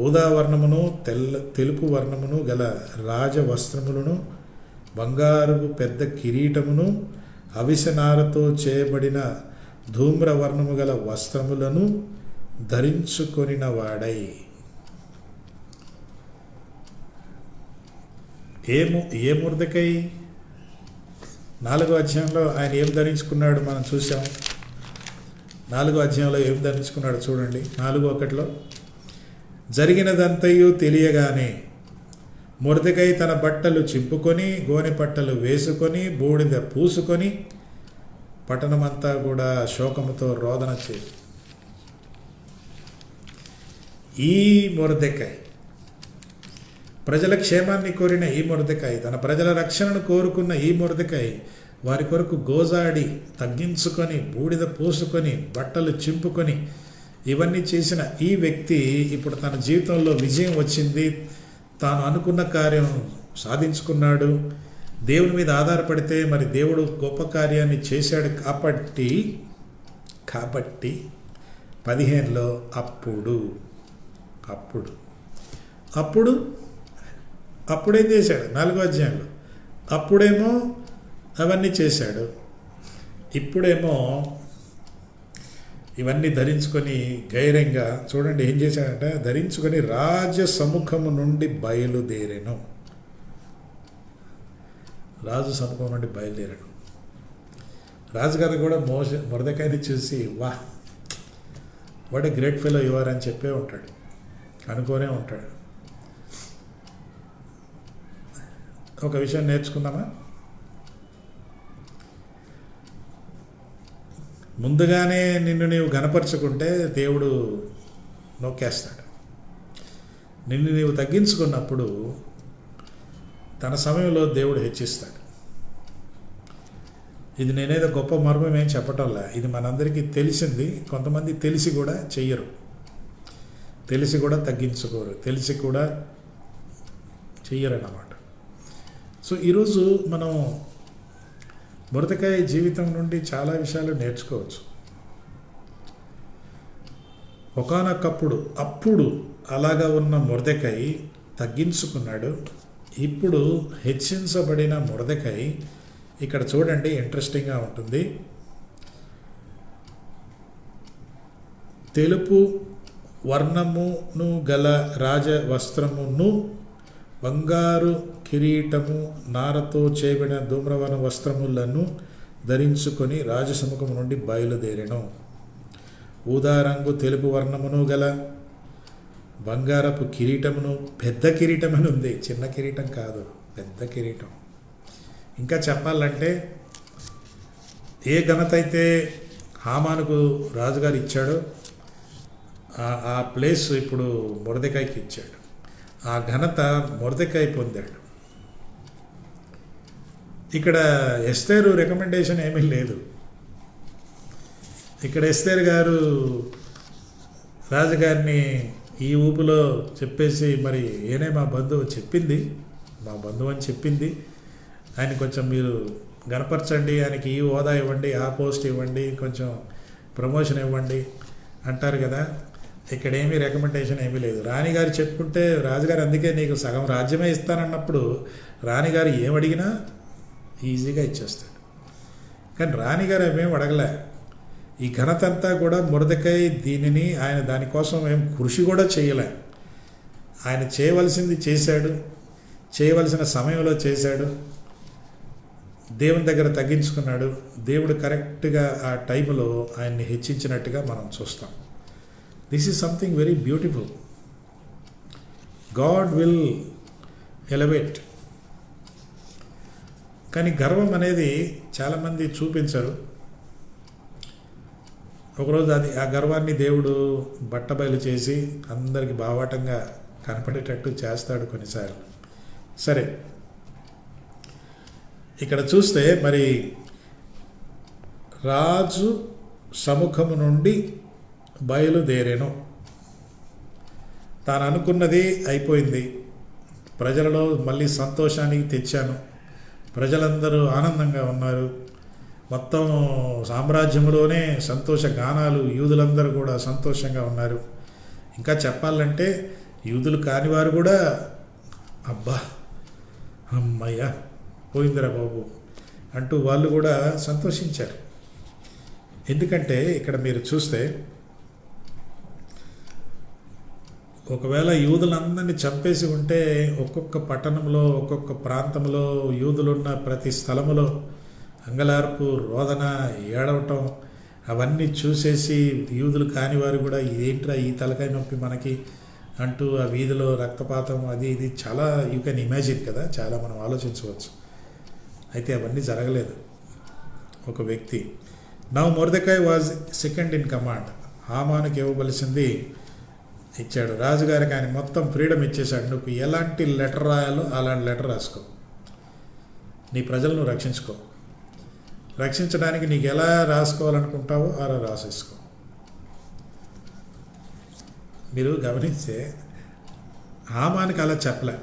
ఊదా వర్ణమును తెలుపు వర్ణమును గల రాజవస్త్రములను, బంగారపు పెద్ద కిరీటమును, అవిసెనారతో చేయబడిన ధూమ్రవర్ణము గల వస్త్రములను ధరించుకొనిన వాడై. ఏ మొర్దెకాయి 4వ అధ్యాయంలో ఆయన ఏం ధరించుకున్నాడు మనం చూసాం. 4వ అధ్యాయంలో ఏం ధరించుకున్నాడు చూడండి. 4:1 జరిగినదంతయు తెలియగానే మొర్దెకై తన బట్టలు చింపుకొని గోనె పట్టలు వేసుకొని బూడిద పూసుకొని పట్టణమంతా కూడా శోకముతో రోదన చేసి. ఈ మొర్దెకై ప్రజల క్షేమాన్ని కోరిన ఈ మొర్దెకై, తన ప్రజల రక్షణను కోరుకున్న ఈ మొర్దెకై వారి కొరకు గోజాడి తగ్గించుకొని బూడిద పూసుకొని బట్టలు చింపుకొని ఇవన్నీ చేసిన ఈ వ్యక్తి ఇప్పుడు తన జీవితంలో విజయం వచ్చింది, తాను అనుకున్న కార్యం సాధించుకున్నాడు. దేవుని మీద ఆధారపడితే మరి దేవుడు గొప్ప కార్యాన్ని చేశాడు కాబట్టి 15లో అప్పుడేం చేశాడు 4వ అధ్యాయంలో. అప్పుడేమో అవన్నీ చేశాడు, ఇప్పుడేమో ఇవన్నీ ధరించుకొని ధైర్యంగా చూడండి ఏం చేశాడంటే ధరించుకొని రాజసముఖము నుండి బయలుదేరాను. రాజుగారు కూడా మొర్దెకాయిని చూసి what a great fellow you are అని చెప్పే ఉంటాడు, అనుకోనే ఉంటాడు. ఒక విషయం నేర్చుకుందామా? ముందుగానే నిన్ను నీవు గనపరచుకుంటే దేవుడు నొక్కేస్తాడు. నిన్ను నీవు తగ్గించుకున్నప్పుడు తన సమయంలో దేవుడు హెచ్చిస్తాడు. ఇది నేనేదో గొప్ప మర్మం ఏం చెప్పటంలా, ఇది మనందరికీ తెలిసింది. కొంతమంది తెలిసి కూడా చెయ్యరు, తెలిసి కూడా తగ్గించుకోరు, తెలిసి కూడా చెయ్యరు అన్నమాట. సో ఈరోజు మనం మొర్దెకాయి జీవితం నుండి చాలా విషయాలు నేర్చుకోవచ్చు. అప్పుడు అలాగా ఉన్న మొర్దెకాయి తగ్గించుకున్నాడు. ఇప్పుడు హెచ్చించబడిన మొర్దెకాయి ఇక్కడ చూడండి, ఇంట్రెస్టింగ్గా ఉంటుంది. తెలుపు వర్ణమును గల రాజవస్త్రమును, బంగారు కిరీటము, నారతో చేయబడిన ధూమ్రవర్ణ వస్త్రములను ధరించుకొని రాజసముఖము నుండి బయలుదేరెను. ఊదా రంగు తెలుపు వర్ణమును గల బంగారపు కిరీటమును, పెద్ద కిరీటం అని ఉంది, చిన్న కిరీటం కాదు, పెద్ద కిరీటం. ఇంకా చెప్పాలంటే ఏ ఘనత అయితే హామానుకు రాజుగారు ఇచ్చాడో ఆ ప్లేస్ ఇప్పుడు మొర్దెకాయికి ఇచ్చాడు. ఆ ఘనత మొర్దెకాయి పొందాడు. ఇక్కడ ఎస్తేరు రికమెండేషన్ ఏమీ లేదు. ఇక్కడ ఎస్తేరు గారు రాజుగారిని ఈ ఊపులో చెప్పేసి మరి ఏనే మా బంధువు అని చెప్పింది, ఆయన కొంచెం మీరు గనపరచండి, ఆయనకి ఈ హోదా ఇవ్వండి, ఆ పోస్ట్ ఇవ్వండి, కొంచెం ప్రమోషన్ ఇవ్వండి అంటారు కదా. ఇక్కడ ఏమీ రికమెండేషన్ ఏమీ లేదు. రాణిగారు చెప్పుకుంటే రాజుగారు అందుకే నీకు సగం రాజ్యమే ఇస్తానన్నప్పుడు రాణిగారు ఏమడిగినా ఈజీగా ఇచ్చేస్తాడు. కానీ రాణిగారు ఏమేమి అడగలే. ఈ ఘనత అంతా కూడా మొర్దెకై దీనిని ఆయన దానికోసం ఏం కృషి కూడా చేయలే. ఆయన చేయవలసింది చేశాడు, చేయవలసిన సమయంలో చేశాడు, దేవుని దగ్గర తగ్గించుకున్నాడు. దేవుడు కరెక్ట్గా ఆ టైంలో ఆయన్ని హెచ్చించినట్టుగా మనం చూస్తాం. This is something very beautiful. God will elevate. కానీ గర్వం అనేది చాలామంది చూపించరు. ఒకరోజు ఆ గర్వాన్ని దేవుడు బట్టబయలు చేసి అందరికి బావాటంగా కనపడేటట్టు చేస్తాడు కొన్నిసార్లు. సరే, ఇక్కడ చూస్తే మరి రాజు సముఖము నుండి బయలుదేరెను. తాను అనుకున్నది అయిపోయింది. ప్రజలలో మళ్ళీ సంతోషానికి తెచ్చాను. ప్రజలందరూ ఆనందంగా ఉన్నారు. మొత్తం సామ్రాజ్యంలోనే సంతోష గానాలు, యూదులందరూ కూడా సంతోషంగా ఉన్నారు. ఇంకా చెప్పాలంటే యూదులు కానివారు కూడా అబ్బా అమ్మయ్య పోయిందిరా బాబు అంటూ వాళ్ళు కూడా సంతోషించారు. ఎందుకంటే ఇక్కడ మీరు చూస్తే ఒకవేళ యూదులందరినీ చంపేసి ఉంటే ఒక్కొక్క పట్టణంలో, ఒక్కొక్క ప్రాంతంలో యూదులున్న ప్రతి స్థలములో అంగలార్పు, రోదన, ఏడవటం అవన్నీ చూసేసి యూదులు కాని వారు కూడా ఏంట్రా ఈ తలకాయ నొప్పి మనకి అంటూ ఆ వీధిలో రక్తపాతం అది ఇది చాలా యూ కెన్ ఇమాజిన్ కదా, చాలా మనం ఆలోచించవచ్చు. అయితే అవన్నీ జరగలేదు. ఒక వ్యక్తి now Mordecai was second in command. హామానుకి ఇవ్వవలసింది ఇచ్చాడు. రాజుగారికి ఆయన మొత్తం ఫ్రీడమ్ ఇచ్చేశాడు. నువ్వు ఎలాంటి లెటర్ రాయాలో అలాంటి లెటర్ రాసుకో, నీ ప్రజలను రక్షించుకో, రక్షించడానికి నీకు ఎలా రాసుకోవాలనుకుంటావో అలా రాసేసుకో. మీరు గమనిస్తే హామానికి అలా చెప్పలే,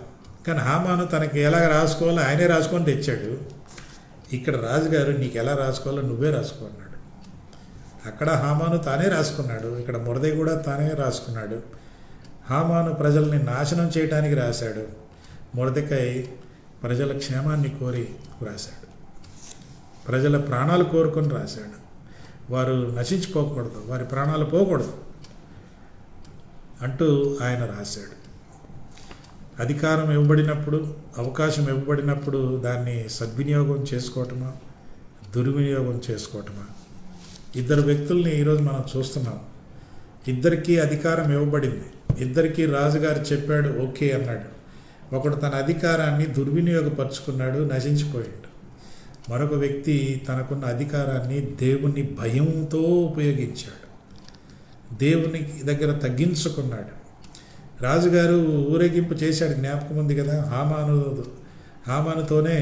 కానీ హామాను తనకి ఎలా రాసుకోవాలో ఆయనే రాసుకొని తెచ్చాడు. ఇక్కడ రాజుగారు నీకు ఎలా రాసుకోవాలో నువ్వే రాసుకో అన్నాడు. అక్కడ హామాను తానే రాసుకున్నాడు, ఇక్కడ మొర్దెకై కూడా తానే రాసుకున్నాడు. హామాను ప్రజల్ని నాశనం చేయడానికి రాశాడు, మొర్దెకై ప్రజల క్షేమాన్ని కోరి రాశాడు, ప్రజల ప్రాణాలు కోరుకొని రాశాడు. వారు నశించిపోకూడదు, వారి ప్రాణాలు పోకూడదు అంటూ ఆయన రాశాడు. అధికారం ఇవ్వబడినప్పుడు, అవకాశం ఇవ్వబడినప్పుడు దాన్ని సద్వినియోగం చేసుకోవటమా, దుర్వినియోగం చేసుకోవటమా? ఇద్దరు వ్యక్తుల్ని ఈరోజు మనం చూస్తున్నాం. ఇద్దరికీ అధికారం ఇవ్వబడింది, ఇద్దరికీ రాజుగారు చెప్పాడు ఓకే అన్నాడు. ఒకడు తన అధికారాన్ని దుర్వినియోగపరుచుకున్నాడు, నశించిపోయాడు. మరొక వ్యక్తి తనకున్న అధికారాన్ని దేవుని భయంతో ఉపయోగించాడు, దేవుని దగ్గర తగ్గించుకున్నాడు. రాజుగారు ఊరేగింపు చేశాడు, జ్ఞాపకం ఉంది కదా. హామానుతోనే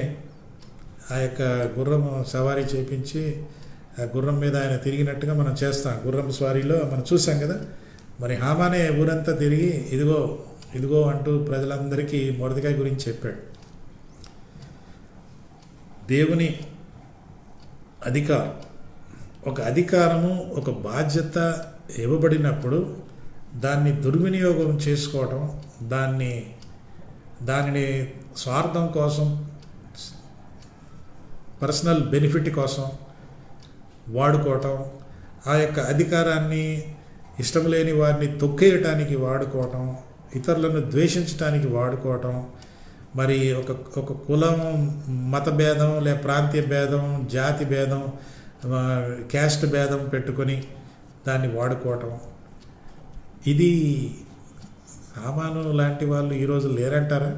ఆ యొక్క గుర్రం సవారీ చేయించి ఆ గుర్రం మీద ఆయన తిరిగినట్టుగా మనం చేస్తాం. గుర్రం స్వారీలో మనం చూసాం కదా. మరి హామానే ఊరంతా తిరిగి ఇదిగో ఇదిగో అంటూ ప్రజలందరికీ మొర్దెకై గురించి చెప్పాడు. దేవుని అధికారము ఒక బాధ్యత ఇవ్వబడినప్పుడు దాన్ని దుర్వినియోగం చేసుకోవటం, దానిని స్వార్థం కోసం, పర్సనల్ బెనిఫిట్ కోసం వాడుకోవటం, ఆ యొక్క అధికారాన్ని ఇష్టం లేని వారిని తొక్కేయటానికి వాడుకోవటం, ఇతరులను ద్వేషించడానికి వాడుకోవటం, మరి ఒక కులం, మత భేదం, లేదా ప్రాంతీయ భేదం, జాతి భేదం, క్యాస్ట్ భేదం పెట్టుకొని దాన్ని వాడుకోవటం. ఇది హామాను లాంటి వాళ్ళు ఈరోజు లేరంటారా?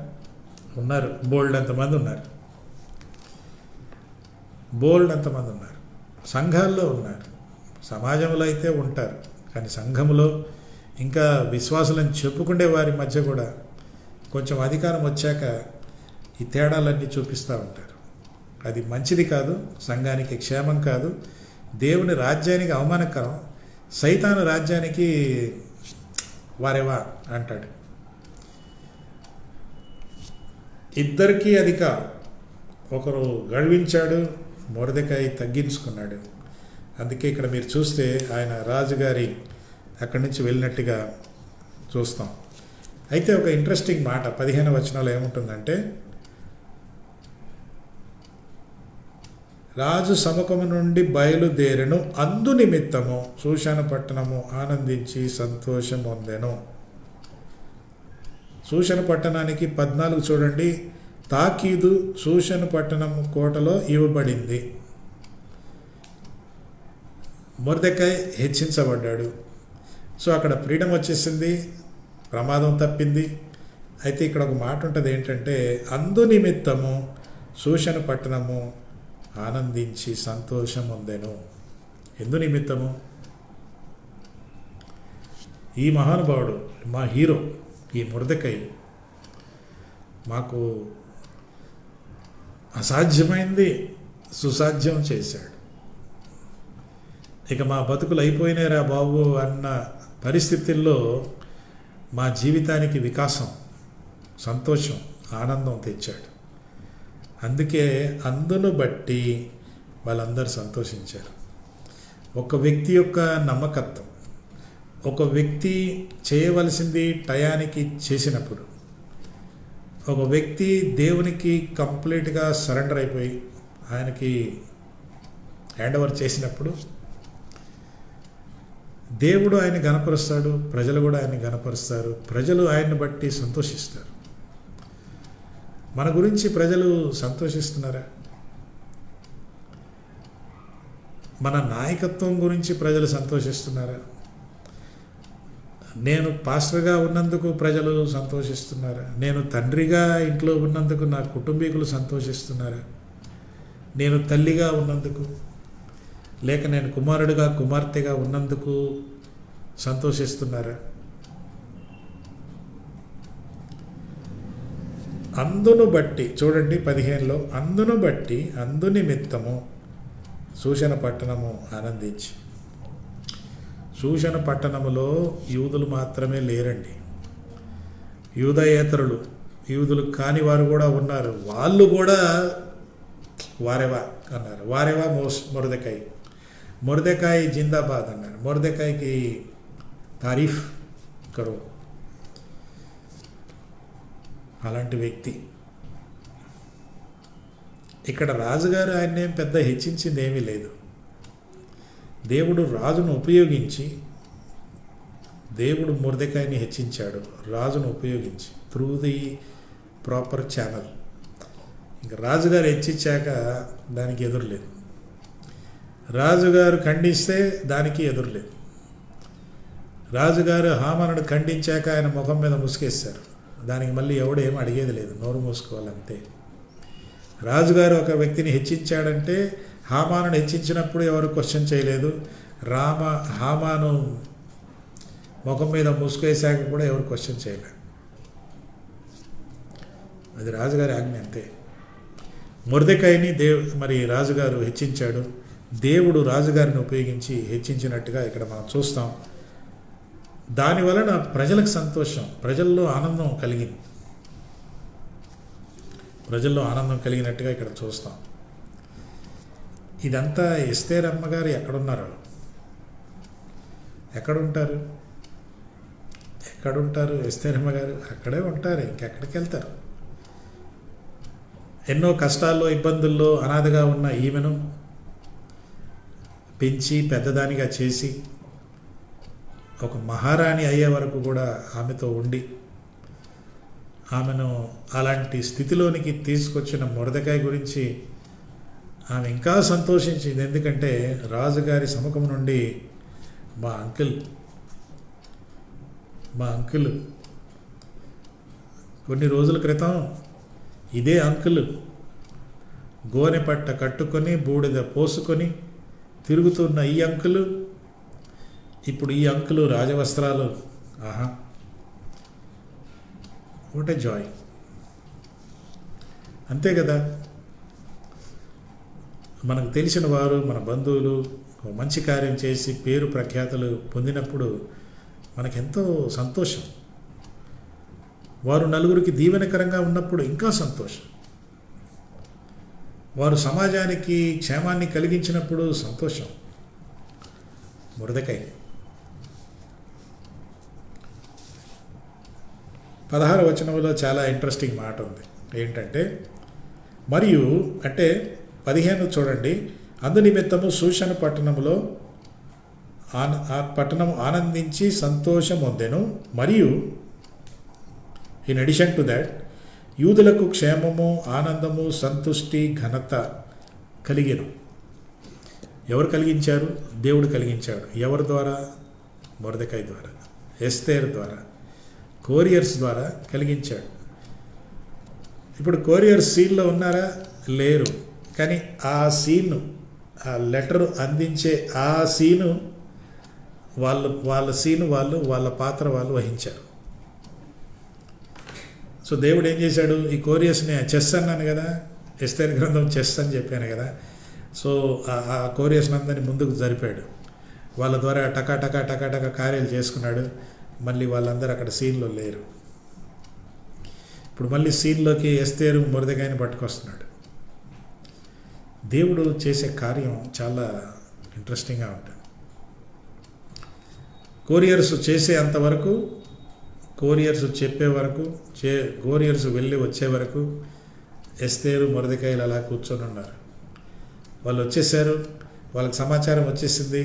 ఉన్నారు, బోల్డ్ అంతమంది ఉన్నారు, సంఘాల్లో ఉన్నారు, సమాజంలో అయితే ఉంటారు. కానీ సంఘంలో ఇంకా విశ్వాసులను చెప్పుకునే వారి మధ్య కూడా కొంచెం అధికారం వచ్చాక ఈ తేడాలన్నీ చూపిస్తూ ఉంటారు. అది మంచిది కాదు, సంఘానికి క్షేమం కాదు, దేవుని రాజ్యానికి అవమానకరం, సైతాను రాజ్యానికి వారేవా అంటాడు. ఇద్దరికీ అధికారం, ఒకరు గర్వించాడు, మొర్దెకై తగ్గించుకున్నాడు. అందుకే ఇక్కడ మీరు చూస్తే ఆయన రాజుగారి అక్కడి నుంచి వెళ్ళినట్టుగా చూస్తాం. అయితే ఒక ఇంట్రెస్టింగ్ మాట 15వ వచనంలో ఏముంటుందంటే, రాజు సముఖము నుండి బయలుదేరెను, అందు నిమిత్తము శూషణ పట్టణము ఆనందించి సంతోషం పొందెను. శూషణ పట్టణానికి 14 చూడండి, తాకీదు శూషణ పట్టణం కోటలో ఇవ్వబడింది. మొర్దెకై హెచ్చించబడ్డాడు. సో అక్కడ ఫ్రీడమ్ వచ్చేసింది, ప్రమాదం తప్పింది. అయితే ఇక్కడ ఒక మాట ఉంటుంది ఏంటంటే, అందు నిమిత్తము శూషణ పట్టణము ఆనందించి సంతోషం పొందెను. ఎందు నిమిత్తము? ఈ మహానుభావుడు, మా హీరో ఈ మొర్దెకై మాకు అసాధ్యమైంది సుసాధ్యం చేశాడు. ఇక మా బతుకులు అయిపోయినారా బాబు అన్న పరిస్థితుల్లో మా జీవితానికి వికాసం, సంతోషం, ఆనందం తెచ్చాడు. అందుకే అందును బట్టి వాళ్ళందరూ సంతోషించారు. ఒక వ్యక్తి యొక్క నమ్మకత్వం, ఒక వ్యక్తి చేయవలసింది టయానికి చేసినప్పుడు, ఒక వ్యక్తి దేవునికి కంప్లీట్గా సరెండర్ అయిపోయి ఆయనకి హ్యాండ్ ఓవర్ చేసినప్పుడు దేవుడు ఆయన గణపరుస్తాడు, ప్రజలు కూడా ఆయన గణపరుస్తారు, ప్రజలు ఆయన్ని బట్టి సంతోషిస్తారు. మన గురించి ప్రజలు సంతోషిస్తున్నారా? మన నాయకత్వం గురించి ప్రజలు సంతోషిస్తున్నారా? నేను పాస్టర్గా ఉన్నందుకు ప్రజలు సంతోషిస్తున్నారా? నేను తండ్రిగా ఇంట్లో ఉన్నందుకు నా కుటుంబీకులు సంతోషిస్తున్నారా? నేను తల్లిగా ఉన్నందుకు, లేక నేను కుమారుడిగా కుమార్తెగా ఉన్నందుకు సంతోషిస్తున్నారా? అందును బట్టి చూడండి 15లో, అందును బట్టి అందు నిమిత్తము శూషణ పట్టణము ఆనందించి. శూషణ పట్టణములో యూదులు మాత్రమే లేరండి, యూదయేతరులు, యూదులు కాని వారు కూడా ఉన్నారు. వాళ్ళు కూడా వారెవా అన్నారు. వారెవా మొర్దెకై, మొర్దెకాయ్ జిందాబాద్ అన్నారు. మొర్దెకాయ్కి తారీఫ్ కరో. అలాంటి వ్యక్తి. ఇక్కడ రాజుగారు ఆయన్నేం పెద్ద హెచ్చించింది ఏమీ లేదు. దేవుడు రాజును ఉపయోగించి, దేవుడు మొర్దెకాయ్ని హెచ్చించాడు రాజును ఉపయోగించి, త్రూ ది ప్రాపర్ ఛానల్. ఇంకా రాజుగారు హెచ్చించాక దానికి ఎదురులేదు, రాజుగారు ఖండిస్తే దానికి ఎదురులేదు. రాజుగారు హామానుడు ఖండించాక ఆయన ముఖం మీద ముసుగేశారు, దానికి మళ్ళీ ఎవడు ఏమీ అడిగేది లేదు, నోరు మూసుకోవాలంతే. రాజుగారు ఒక వ్యక్తిని హెచ్చించాడంటే, హామానుని హెచ్చించినప్పుడు ఎవరు క్వశ్చన్ చేయలేదు, హామాను ముఖం మీద ముసుగేశాక కూడా ఎవరు క్వశ్చన్ చేయలేదు. అది రాజుగారి ఆజ్ఞ అంతే. మొర్దెకాయ్ని మరి రాజుగారు హెచ్చించాడు. దేవుడు రాజుగారిని ఉపయోగించి హెచ్చించినట్టుగా ఇక్కడ మనం చూస్తాం. దాని వలన ప్రజలకు సంతోషం, ప్రజల్లో ఆనందం కలిగింది, ప్రజల్లో ఆనందం కలిగినట్టుగా ఇక్కడ చూస్తాం. ఇదంతా ఎస్తేర్ అమ్మగారు ఎక్కడున్నారు? ఎక్కడుంటారు? ఎస్తేర్ అమ్మగారు అక్కడే ఉంటారు, ఇంకెక్కడికి వెళ్తారు? ఎన్నో కష్టాల్లో, ఇబ్బందుల్లో అనాథగా ఉన్న ఈమెను పెంచి పెద్దదానిగా చేసి ఒక మహారాణి అయ్యే వరకు కూడా ఆమెతో ఉండి ఆమెను అలాంటి స్థితిలోనికి తీసుకొచ్చిన మొర్దెకాయ్ గురించి ఆమె ఇంకా సంతోషించింది. ఎందుకంటే రాజుగారి సముఖం నుండి మా అంకుల్ కొన్ని రోజుల క్రితం ఇదే అంకుల్ గోనె పట్ట కట్టుకొని బూడిద పోసుకొని తిరుగుతున్న ఈ అంకులు, ఇప్పుడు ఈ అంకులు రాజవస్త్రాలు. ఆహా, వాట్ ఏ జాయ్. అంతే కదా, మనకు తెలిసిన వారు, మన బంధువులు మంచి కార్యం చేసి పేరు ప్రఖ్యాతులు పొందినప్పుడు మనకెంతో సంతోషం. వారు నలుగురికి దీవెనకరంగా ఉన్నప్పుడు ఇంకా సంతోషం. వారు సమాజానికి క్షేమాన్ని కలిగించినప్పుడు సంతోషం. మొర్దెకాయ్ 16వ వచనంలో చాలా ఇంట్రెస్టింగ్ మాట ఉంది. ఏంటంటే మరియు అంటే 15 చూడండి, అందునిమిత్తము శూషణ పట్టణంలో ఆ పట్టణం ఆనందించి సంతోషం పొందెను. మరియు ఇన్ అడిషన్ టు దాట్ యూదులకు క్షేమము, ఆనందము, సంతుష్టి, ఘనత కలిగెను. ఎవరు కలిగించారు? దేవుడు కలిగించాడు. ఎవరి ద్వారా? మొర్దెకై ద్వారా, ఎస్తేర్ ద్వారా, కోరియర్స్ ద్వారా కలిగించాడు. ఇప్పుడు కోరియర్స్ సీన్లో ఉన్నారా? లేరు. కానీ ఆ సీన్, ఆ లెటర్ అందించే ఆ సీను వాళ్ళ పాత్ర వాళ్ళు వహించారు. సో దేవుడు ఏం చేశాడు? ఈ కోరియర్స్ని చెస్ అన్నాను కదా, ఎస్తేర్ గ్రంథం చెస్ అని చెప్పాను కదా. సో ఆ కోరియర్స్ని అందరినీ ముందుకు జరిపాడు. వాళ్ళ ద్వారా టకా కార్యాలు చేసుకున్నాడు. మళ్ళీ వాళ్ళందరూ అక్కడ సీన్లో లేరు. ఇప్పుడు మళ్ళీ సీన్లోకి ఎస్తేరు మొర్దెకైని పట్టుకొస్తున్నాడు. దేవుడు చేసే కార్యం చాలా ఇంట్రెస్టింగ్గా ఉంటుంది. కోరియర్స్ చేసే అంతవరకు, కోరియర్స్ చెప్పే వరకు, కోరియర్స్ వెళ్ళి వచ్చే వరకు ఎస్తేరు మొర్దెకైలు అలా కూర్చొని ఉన్నారు. వాళ్ళు వచ్చేసారు, వాళ్ళకి సమాచారం వచ్చేసింది.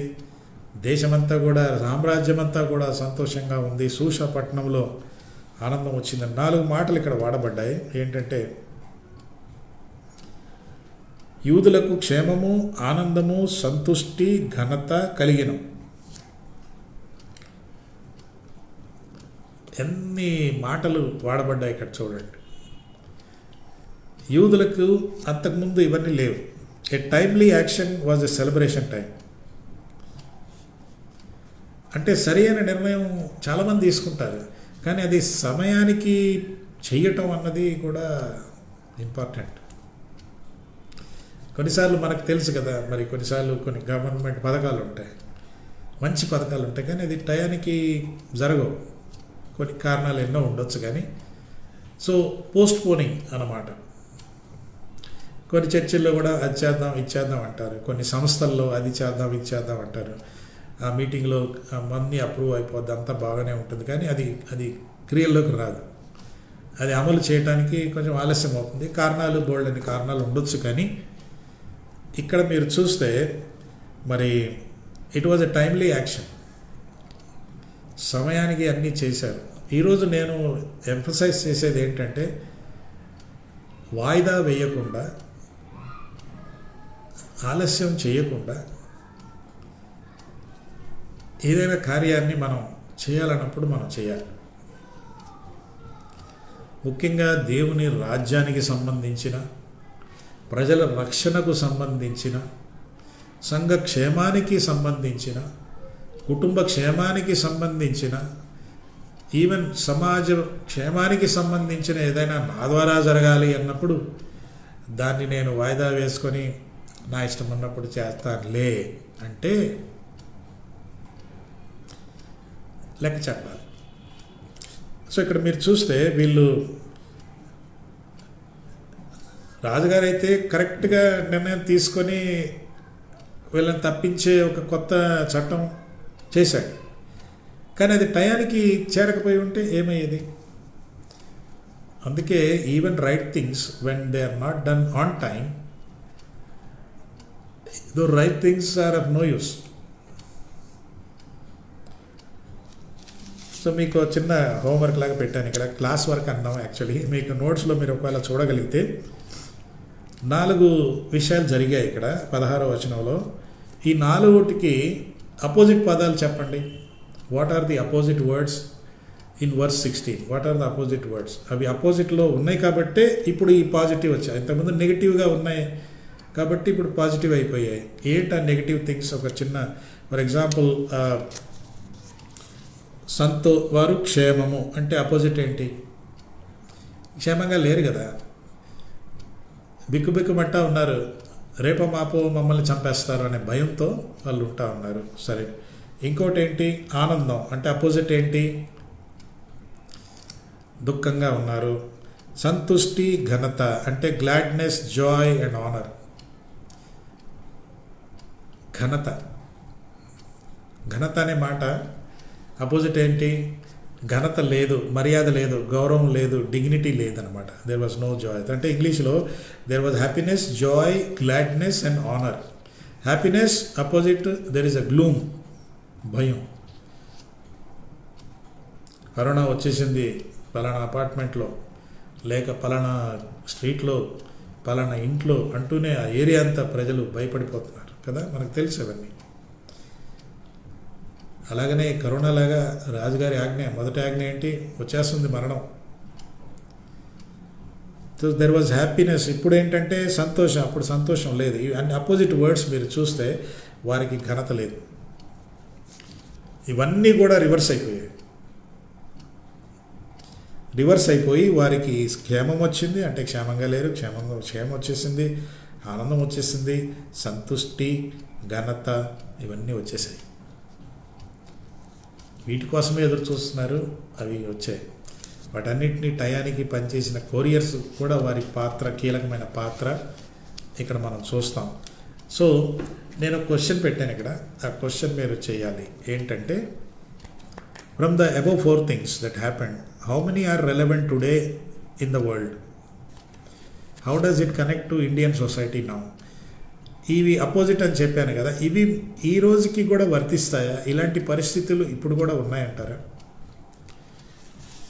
దేశమంతా కూడా, సామ్రాజ్యం అంతా కూడా సంతోషంగా ఉంది. శూష పట్టణంలో ఆనందం వచ్చిందని 4 మాటలు ఇక్కడ వాడబడ్డాయి. ఏంటంటే యూదులకు క్షేమము, ఆనందము, సంతుష్టి, ఘనత కలిగిన. ఎన్ని మాటలు వాడబడ్డాయి ఇక్కడ చూడండి. యూదులకు అంతకుముందు ఇవన్నీ లేవు. A timely action was a celebration time. అంటే సరి అయిన నిర్ణయం చాలామంది తీసుకుంటారు, కానీ అది సమయానికి చెయ్యటం అన్నది కూడా ఇంపార్టెంట్. కొన్నిసార్లు మనకు తెలుసు కదా, మరి కొన్నిసార్లు కొన్ని గవర్నమెంట్ పథకాలు ఉంటాయి, మంచి పథకాలు ఉంటాయి, కానీ అది టయానికి జరగవు. కొన్ని కారణాలు ఎన్నో ఉండొచ్చు. కానీ సో పోస్ట్ పోనింగ్ అన్నమాట. కొన్ని చర్చిల్లో కూడా అది చేద్దాం ఇది చేద్దాం అంటారు. కొన్ని సంస్థల్లో అది చేద్దాం ఇది చేద్దాం అంటారు. ఆ మీటింగ్లో మంది అప్రూవ్ అయిపోద్ది, అంతా బాగానే ఉంటుంది, కానీ అది క్రియల్లోకి రాదు. అది అమలు చేయడానికి కొంచెం ఆలస్యం అవుతుంది. కారణాలు, బోల్డని కారణాలు ఉండొచ్చు. కానీ ఇక్కడ మీరు చూస్తే మరి it was a timely action. సమయానికి అన్నీ చేశారు. ఈరోజు నేను ఎంఫసైజ్ చేసేది ఏంటంటే వాయిదా వేయకుండా, ఆలస్యం చేయకుండా ఏదైనా కార్యాన్ని మనం చేయాలన్నప్పుడు మనం చేయాలి. ముఖ్యంగా దేవుని రాజ్యానికి సంబంధించిన, ప్రజల రక్షణకు సంబంధించిన, సంఘ క్షేమానికి సంబంధించిన, కుటుంబ క్షేమానికి సంబంధించిన, ఈవెన్ సమాజ క్షేమానికి సంబంధించిన ఏదైనా నా ద్వారా జరగాలి అన్నప్పుడు దాన్ని నేను వాయిదా వేసుకొని నా ఇష్టం ఉన్నప్పుడు చేస్తానులే అంటే లెక్క చెప్పాలి. సో ఇక్కడ మీరు చూస్తే వీళ్ళు, రాజుగారు అయితే కరెక్ట్గా నిర్ణయం తీసుకొని వీళ్ళని తప్పించే ఒక కొత్త చట్టం చేశాడు. కానీ అది టయానికి చేరకపోయి ఉంటే ఏమయ్యేది? అందుకే even right things when they are not done on time, though right things are of no use. So మీకు చిన్న హోంవర్క్ లాగా పెట్టాను ఇక్కడ, క్లాస్ వర్క్ అన్నాం. యాక్చువల్లీ మీకు నోట్స్లో మీరు ఒకవేళ చూడగలిగితే 4 విషయాలు జరిగాయి ఇక్కడ 16వ వచనంలో. ఈ 4టికి అపోజిట్ పదాలు చెప్పండి. What are the opposite words in verse 16? What are the opposite words? అవి అపోజిట్లో ఉన్నాయి కాబట్టే ఇప్పుడు ఈ పాజిటివ్ వచ్చాయి. ఇంతకుముందు నెగిటివ్గా ఉన్నాయి కాబట్టి ఇప్పుడు పాజిటివ్ అయిపోయాయి. ఏంటి ఆ నెగిటివ్ థింగ్స్? ఒక చిన్న ఫర్ ఎగ్జాంపుల్, వారు క్షేమము అంటే అపోజిట్ ఏంటి? క్షేమంగా లేరు కదా, బిక్కుబిక్కుమంటా ఉన్నారు. రేపో మాపో మమ్మల్ని చంపేస్తారు అనే భయంతో వాళ్ళు ఉంటా ఉన్నారు. సరే, ఇంకోటి ఏంటి? ఆనందం అంటే అపోజిట్ ఏంటి? దుఃఖంగా ఉన్నారు. సంతుష్టి, ఘనత అంటే గ్లాడ్నెస్, జాయ్ అండ్ ఆనర్. ఘనత అనే మాట అపోజిట్ ఏంటి? ఘనత లేదు, మర్యాద లేదు, గౌరవం లేదు, డిగ్నిటీ లేదనమాట. There was no joy. అంటే ఇంగ్లీష్లో there was happiness, joy, gladness and honour. Happiness opposite there is a gloom, భయం. కరోనా వచ్చేసింది పలానా అపార్ట్మెంట్లో, లేక పలానా స్ట్రీట్లో, పలానా ఇంట్లో అంటూనే ఆ ఏరియా అంతా ప్రజలు భయపడిపోతున్నారు కదా, మనకు తెలుసు అవన్నీ. అలాగనే కరోనా లాగా రాజుగారి ఆజ్ఞ, మొదటి ఆజ్ఞ ఏంటి? వచ్చేస్తుంది మరణం. So there was happiness. ఇప్పుడు ఏంటంటే సంతోషం, అప్పుడు సంతోషం లేదు. అన్ని అపోజిట్ వర్డ్స్ మీరు చూస్తే వారికి ఘనత లేదు. ఇవన్నీ కూడా రివర్స్ అయిపోయాయి. రివర్స్ అయిపోయి వారికి క్షేమం వచ్చింది, అంటే క్షేమంగా లేరు, క్షేమం వచ్చేసింది, ఆనందం వచ్చేసింది, సంతుష్టి, ఘనత ఇవన్నీ వచ్చేసాయి. వీటి కోసమే ఎదురు చూస్తున్నారు, అవి వచ్చాయి. వాటన్నిటినీ టయానికి పనిచేసిన కొరియర్స్ కూడా వారి పాత్ర, కీలకమైన పాత్ర ఇక్కడ మనం చూస్తాం. సో నేను క్వశ్చన్ పెట్టాను ఇక్కడ, ఆ క్వశ్చన్ మీరు చేయాలి. ఏంటంటే, from the above 4 things that happened, how many are relevant today in the world? How does it connect to Indian society now? ఇవి అపోజిట్ అని చెప్పాను కదా, ఇవి ఈ రోజుకి కూడా వర్తిస్తాయా? ఇలాంటి పరిస్థితులు ఇప్పుడు కూడా ఉన్నాయంటారా?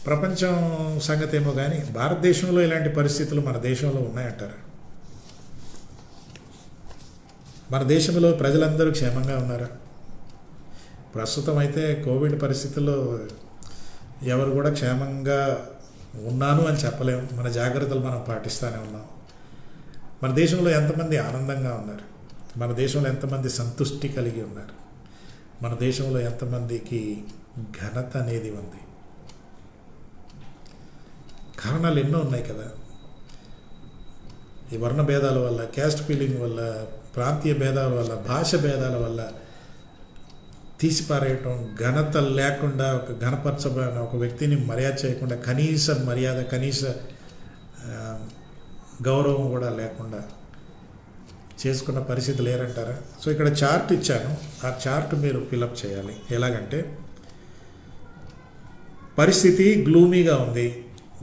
ప్రపంచం సంగతి ఏమో కానీ భారతదేశంలో ఇలాంటి పరిస్థితులు మన దేశంలో ఉన్నాయంటారా? మన దేశంలో ప్రజలందరూ క్షేమంగా ఉన్నారా? ప్రస్తుతం అయితే కోవిడ్ పరిస్థితుల్లో ఎవరు కూడా క్షేమంగా ఉన్నాను అని చెప్పలేము. మన జాగ్రత్తలు మనం పాటిస్తూనే ఉన్నాం. మన దేశంలో ఎంతమంది ఆనందంగా ఉన్నారు? మన దేశంలో ఎంతమంది సంతృష్టి కలిగి ఉన్నారు? మన దేశంలో ఎంతమందికి ఘనత అనేది ఉంది? కారణాలు ఎన్నో ఉన్నాయి కదా. ఈ వర్ణ భేదాల వల్ల, క్యాస్ట్ ఫీలింగ్ వల్ల, ప్రాంతీయ భేదాల వల్ల, భాష భేదాల వల్ల తీసిపారేయటం, ఘనత లేకుండా ఘనపరచబడిన ఒక వ్యక్తిని మర్యాద చేయకుండా, కనీస మర్యాద, కనీస గౌరవం కూడా లేకుండా చేసుకున్న పరిస్థితి లేరంటారా? సో ఇక్కడ చార్ట్ ఇచ్చాను, ఆ చార్ట్ మీరు ఫిలప్ చేయాలి. ఎలాగంటే, పరిస్థితి గ్లూమీగా ఉంది,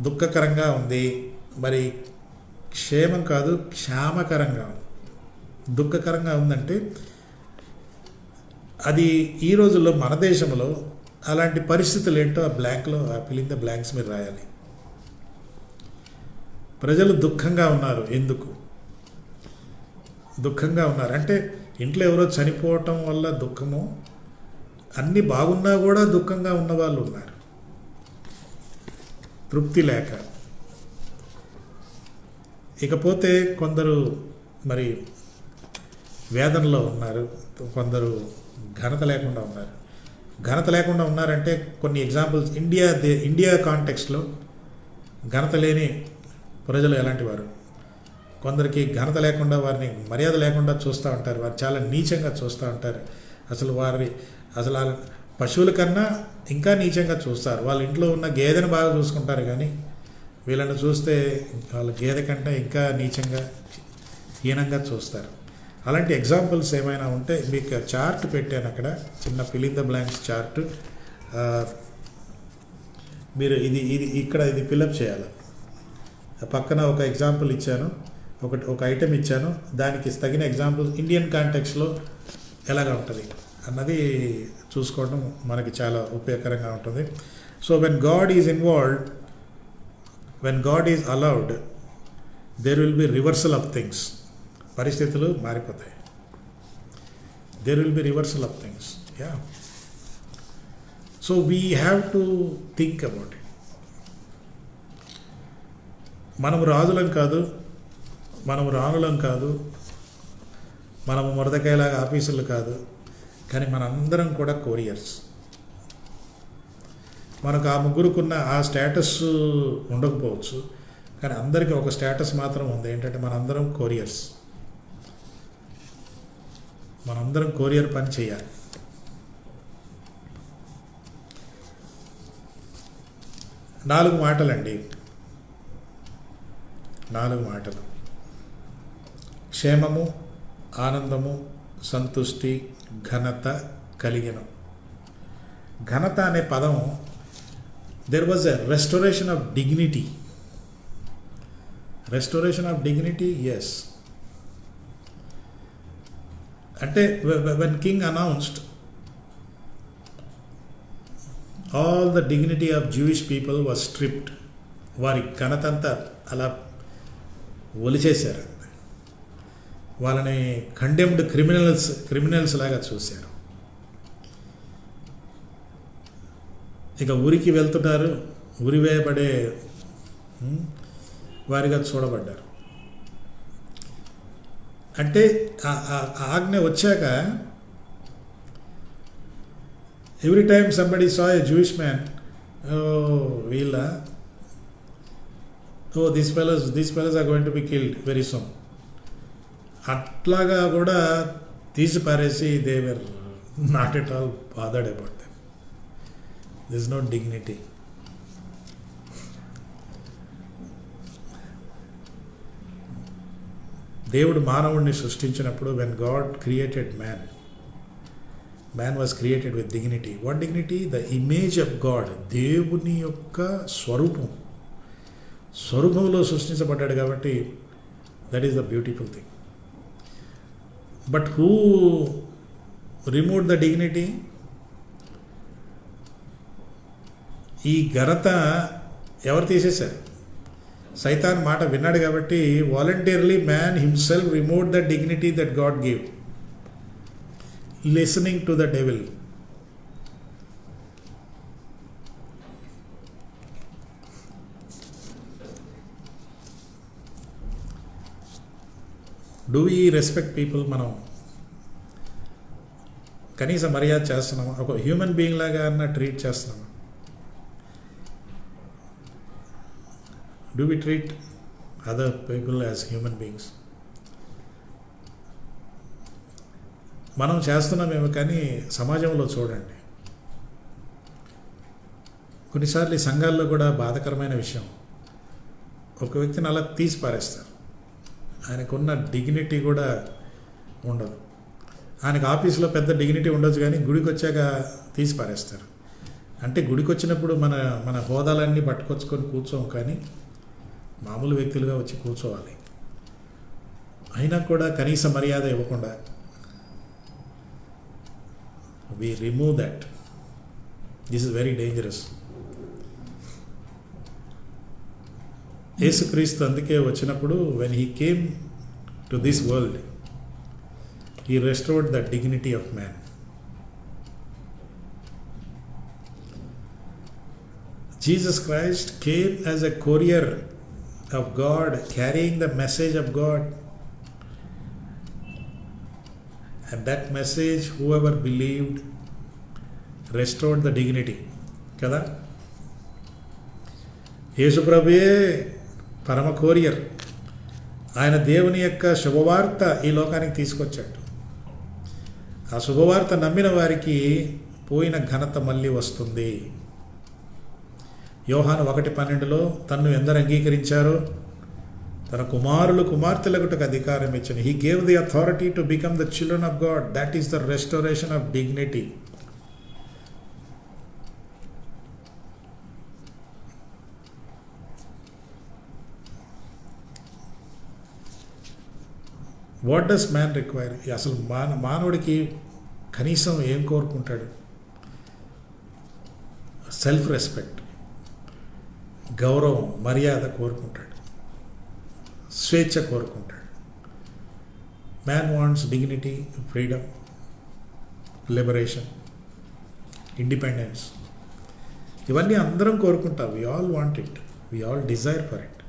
దుఃఖకరంగా ఉంది, మరి క్షేమం కాదు, క్షామకరంగా ఉంది. దుఃఖకరంగా ఉందంటే అది ఈ రోజుల్లో మన దేశంలో అలాంటి పరిస్థితులు ఏంటో ఆ బ్లాంక్లో, ఆ ఫిల్ ఇన్ ద బ్లాంక్స్ మీరు రాయాలి. ప్రజలు దుఃఖంగా ఉన్నారు. ఎందుకు దుఃఖంగా ఉన్నారు అంటే, ఇంట్లో ఎవరో చనిపోవటం వల్ల దుఃఖము, అన్నీ బాగున్నా కూడా దుఃఖంగా ఉన్న వాళ్ళు ఉన్నారు, తృప్తి లేక. ఇకపోతే కొందరు మరి వేదనలో ఉన్నారు, కొందరు ఘనత లేకుండా ఉన్నారు. ఘనత లేకుండా ఉన్నారంటే కొన్ని ఎగ్జాంపుల్స్. ఇండియా కాంటెక్స్ట్లో ఘనత లేని ప్రజలు ఎలాంటి వారు? కొందరికి ఘనత లేకుండా, వారిని మర్యాద లేకుండా చూస్తూ ఉంటారు, వారు చాలా నీచంగా చూస్తూ ఉంటారు. అసలు పశువుల కన్నా ఇంకా నీచంగా చూస్తారు. వాళ్ళ ఇంట్లో ఉన్న గేదెను బాగా చూసుకుంటారు, కానీ వీళ్ళని చూస్తే వాళ్ళ గేదె కంటే ఇంకా నీచంగా, హీనంగా చూస్తారు. అలాంటి ఎగ్జాంపుల్స్ ఏమైనా ఉంటే మీకు చార్ట్ పెట్టాను అక్కడ, చిన్న fill in the blanks chart. మీరు ఇక్కడ ఫిలప్ చేయాలి. పక్కన ఒక ఎగ్జాంపుల్ ఇచ్చాను, ఒక ఐటెం ఇచ్చాను, దానికి తగిన ఎగ్జాంపుల్ ఇండియన్ కాంటెక్స్లో ఎలాగా ఉంటుంది అన్నది చూసుకోవడం మనకి చాలా ఉపయోగకరంగా ఉంటుంది. So when God is involved, when God is allowed, there will be reversal of things. పరిస్థితులు మారిపోతాయి. There will be reversal of things. Yeah, so we have to think about it. మనం రాజులం కాదు, మనం రాణులం కాదు, మనము మొరదకాయలాగా ఆఫీసులు కాదు, కానీ మనందరం కూడా కొరియర్స్. మనకు ఆ ముగ్గురుకున్న ఆ స్టేటస్ ఉండకపోవచ్చు, కానీ అందరికీ ఒక స్టేటస్ మాత్రం ఉంది. ఏంటంటే మనందరం కొరియర్స్. మనందరం కొరియర్ పని చేయాలి. నాలుగు మాటలండి, 4 మాటలు. క్షేమము, ఆనందము, సంతుష్టి, ఘనత కలిగిన. ఘనత అనే పదం there was a restoration of dignity. Restoration of dignity, yes. అంటే when king announced, all the dignity of Jewish people was stripped. వారి ఘనతంతా అలా ఒలిచేశారు, వాళ్ళని కండెమ్డ్ క్రిమినల్స్ లాగా చూశారు. ఇక ఊరికి వెళ్తున్నారు, ఉరివేయబడే వారిగా చూడబడ్డారు. అంటే ఆజ్ఞ వచ్చాక every time somebody saw a Jewish man, these fellows are going to be killed very soon, అట్లాగా కూడా తీసి పారేసి they were not at all bothered about them. This no dignity. దేవుడు మానవుడిని సృష్టించినప్పుడు when God created man was created with dignity. What dignity? The image of God. దేవుని యొక్క స్వరూపంలో సృష్టించబడ్డాడు కాబట్టి that is the beautiful thing. But who remove the dignity? ఈ ఘనత ఎవరు తీసేశారు? సైతాన్ మాట విన్నాడు కాబట్టి voluntarily man himself remove the dignity that God gave, listening to the devil. Do we respect people? మనం కనీస మర్యాద చేస్తున్నామా? ఒక హ్యూమన్ బీయింగ్ లాగా అన్న ట్రీట్ చేస్తున్నామా? Do we treat other people as human beings? మనం చేస్తున్నామేమో కానీ సమాజంలో చూడండి, కొన్నిసార్లు ఈ సంఘాల్లో కూడా బాధాకరమైన విషయం, ఒక వ్యక్తిని అలా తీసి పారేస్తారు. ఆయనకున్న డిగ్నిటీ కూడా ఉండదు. ఆయనకు ఆఫీస్లో పెద్ద డిగ్నిటీ ఉండొచ్చు కానీ గుడికి వచ్చాక తీసి పారేస్తారు. అంటే గుడికి వచ్చినప్పుడు మన హోదాలన్నీ పట్టుకొచ్చుకొని కూర్చోం, కానీ మామూలు వ్యక్తులుగా వచ్చి కూర్చోవాలి. అయినా కూడా కనీస మర్యాద ఇవ్వకుండా we remove that. This is very dangerous. యేసుక్రీస్తు అందుకే వచ్చినప్పుడు when he came to this world, he restored the dignity of man. Jesus Christ came as a courier of God, carrying the message of God, and that message whoever believed restored the dignity. కదా, యేసు ప్రభువే పరమ courier. ఆయన దేవుని యొక్క శుభవార్త ఈ లోకానికి తీసుకొచ్చాడు. ఆ శుభవార్త నమ్మిన వారికి పోయిన ఘనత మళ్ళీ వస్తుంది. యోహాను 1:12 తన్ను ఎందరు అంగీకరించారో తన కుమారులు కుమార్తెలగుటకు అధికారం ఇచ్చను. He gave the authority to become the children of God. That is the restoration of dignity. What does man require? అసలు మానవుడికి కనీసం ఏం కోరుకుంటాడు? సెల్ఫ్ రెస్పెక్ట్, గౌరవం, మర్యాద కోరుకుంటాడు, స్వేచ్ఛ కోరుకుంటాడు. Man wants dignity, freedom, liberation, independence. ఇవన్నీ అందరం కోరుకుంటాం. We all want it, we all desire for it.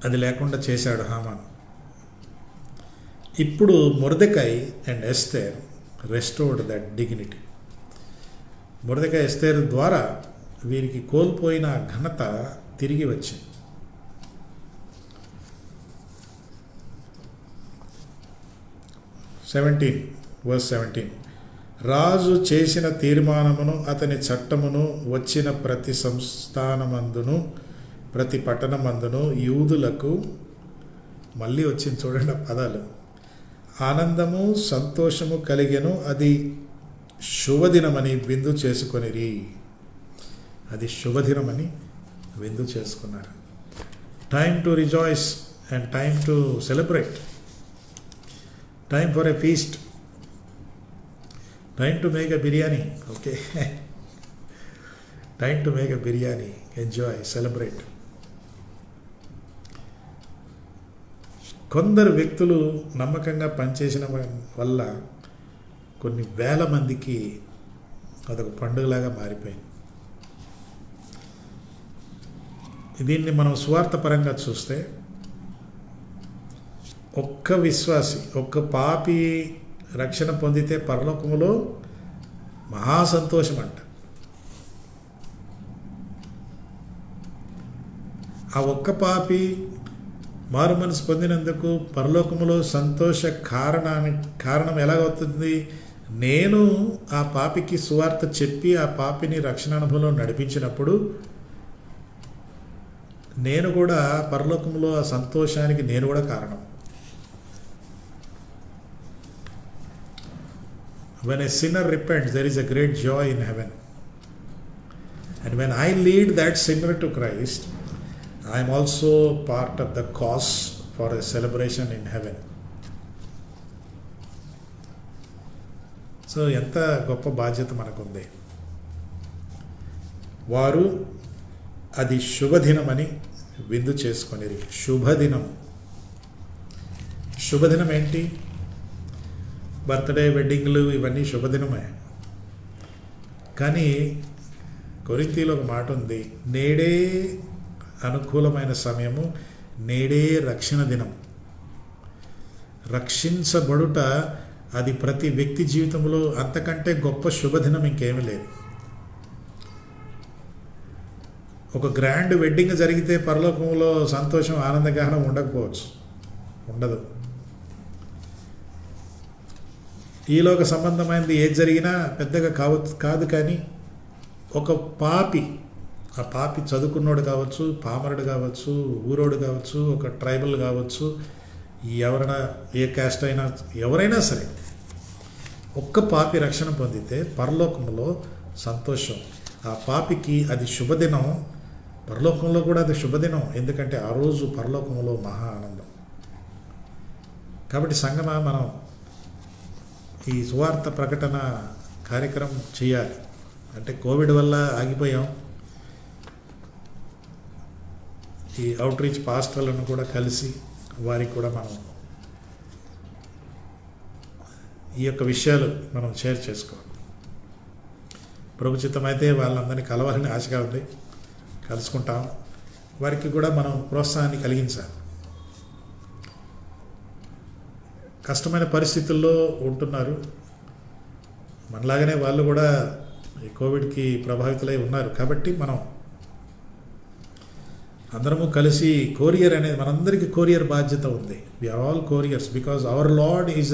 అది లేకుండా చేశాడు హామాన్. ఇప్పుడు Mordecai and Esther restored that dignity. Mordecai Esther ద్వారా వీరికి కోల్పోయిన ఘనత తిరిగి వచ్చింది. verse 17, రాజు చేసిన తీర్మానమును అతని చట్టమును వచ్చిన ప్రతి సంస్థానమందును ప్రతి పట్టణమందును యూదులకు, మళ్ళీ వచ్చింది చూడండి పదాలు, ఆనందము సంతోషము కలిగెను. అది శుభదినమని విందు చేసుకొనిరి. అది శుభదినమని విందు చేసుకున్నారు. Time to rejoice and time to celebrate, time for a feast, time to make a biryani. Okay, time to make a biryani, enjoy, celebrate. కొందరు వ్యక్తులు నమ్మకంగా పనిచేసిన వల్ల కొన్ని వేల మందికి అదొక పండుగలాగా మారిపోయింది. దీన్ని మనం సువార్తపరంగా చూస్తే ఒక్క విశ్వాసి, ఒక్క పాపి రక్షణ పొందితే పరలోకములో మహా సంతోషం అంట. ఆ ఒక్క పాపి మారు మనసు పొందినందుకు పరలోకములో సంతోష కారణం ఎలాగవుతుంది? నేను ఆ పాపికి సువార్త చెప్పి ఆ పాపిని రక్షణ అనుభవంలో నడిపించినప్పుడు నేను కూడా పరలోకంలో ఆ సంతోషానికి నేను కూడా కారణం. When a sinner repents, there is a great joy in heaven. And when I lead that sinner to Christ, I am also part of the cause for a celebration in heaven. So ఎంత గొప్ప బాధ్యత మనకుంది. వారు అది శుభదినమని విందు చేసుకొనిరి. శుభదినం. శుభదినం ఏంటి? బర్త్డే, వెడ్డింగ్లు ఇవన్నీ శుభదినమే. కానీ కొరింథీలో ఒక మాట ఉంది, నేడే అనుకూలమైన సమయము, నేడే రక్షణ దినం. రక్షించబడుట అది ప్రతి వ్యక్తి జీవితంలో అంతకంటే గొప్ప శుభదినం ఇంకేమీ లేదు. ఒక గ్రాండ్ వెడ్డింగ్ జరిగితే పరలోకంలో సంతోషం, ఆనందగానం ఉండకపోవచ్చు, ఉండదు. ఈలోక సంబంధమైనది ఏది జరిగినా పెద్దగా కాదు. కానీ ఒక పాపి, ఆ పాపి చదువుకున్నోడు కావచ్చు, పామరుడు కావచ్చు, ఊరోడు కావచ్చు, ఒక ట్రైబల్ కావచ్చు, ఎవరైనా ఏ క్యాస్ట్ అయినా, ఎవరైనా సరే ఒక్క పాపి రక్షణ పొందితే పరలోకంలో సంతోషం. ఆ పాపికి అది శుభదినం, పరలోకంలో కూడా అది శుభదినం. ఎందుకంటే ఆ రోజు పరలోకంలో మహా ఆనందం. కాబట్టి సంగమా, మనం ఈ సువార్త ప్రకటన కార్యక్రమం చేయాలి. అంటే కోవిడ్ వల్ల ఆగిపోయాం. ఈ అవుట్ రీచ్ పాస్టర్లను కూడా కలిసి వారికి కూడా మనం ఈ యొక్క విషయాలు మనం షేర్ చేసుకోవాలి. ప్రభుచితమైతే వాళ్ళందరినీ కలవాలని ఆశగా ఉంది, కలుసుకుంటాం. వారికి కూడా మనం ప్రోత్సాహాన్ని కలిగించాలి. కష్టమైన పరిస్థితుల్లో ఉంటున్నారు, మనలాగానే వాళ్ళు కూడా ఈ కోవిడ్కి ప్రభావితులై ఉన్నారు. కాబట్టి మనం అందరము కలిసి కొరియర్ అనేది, మనందరికీ కొరియర్ బాధ్యత ఉంది. We are all couriers because our Lord is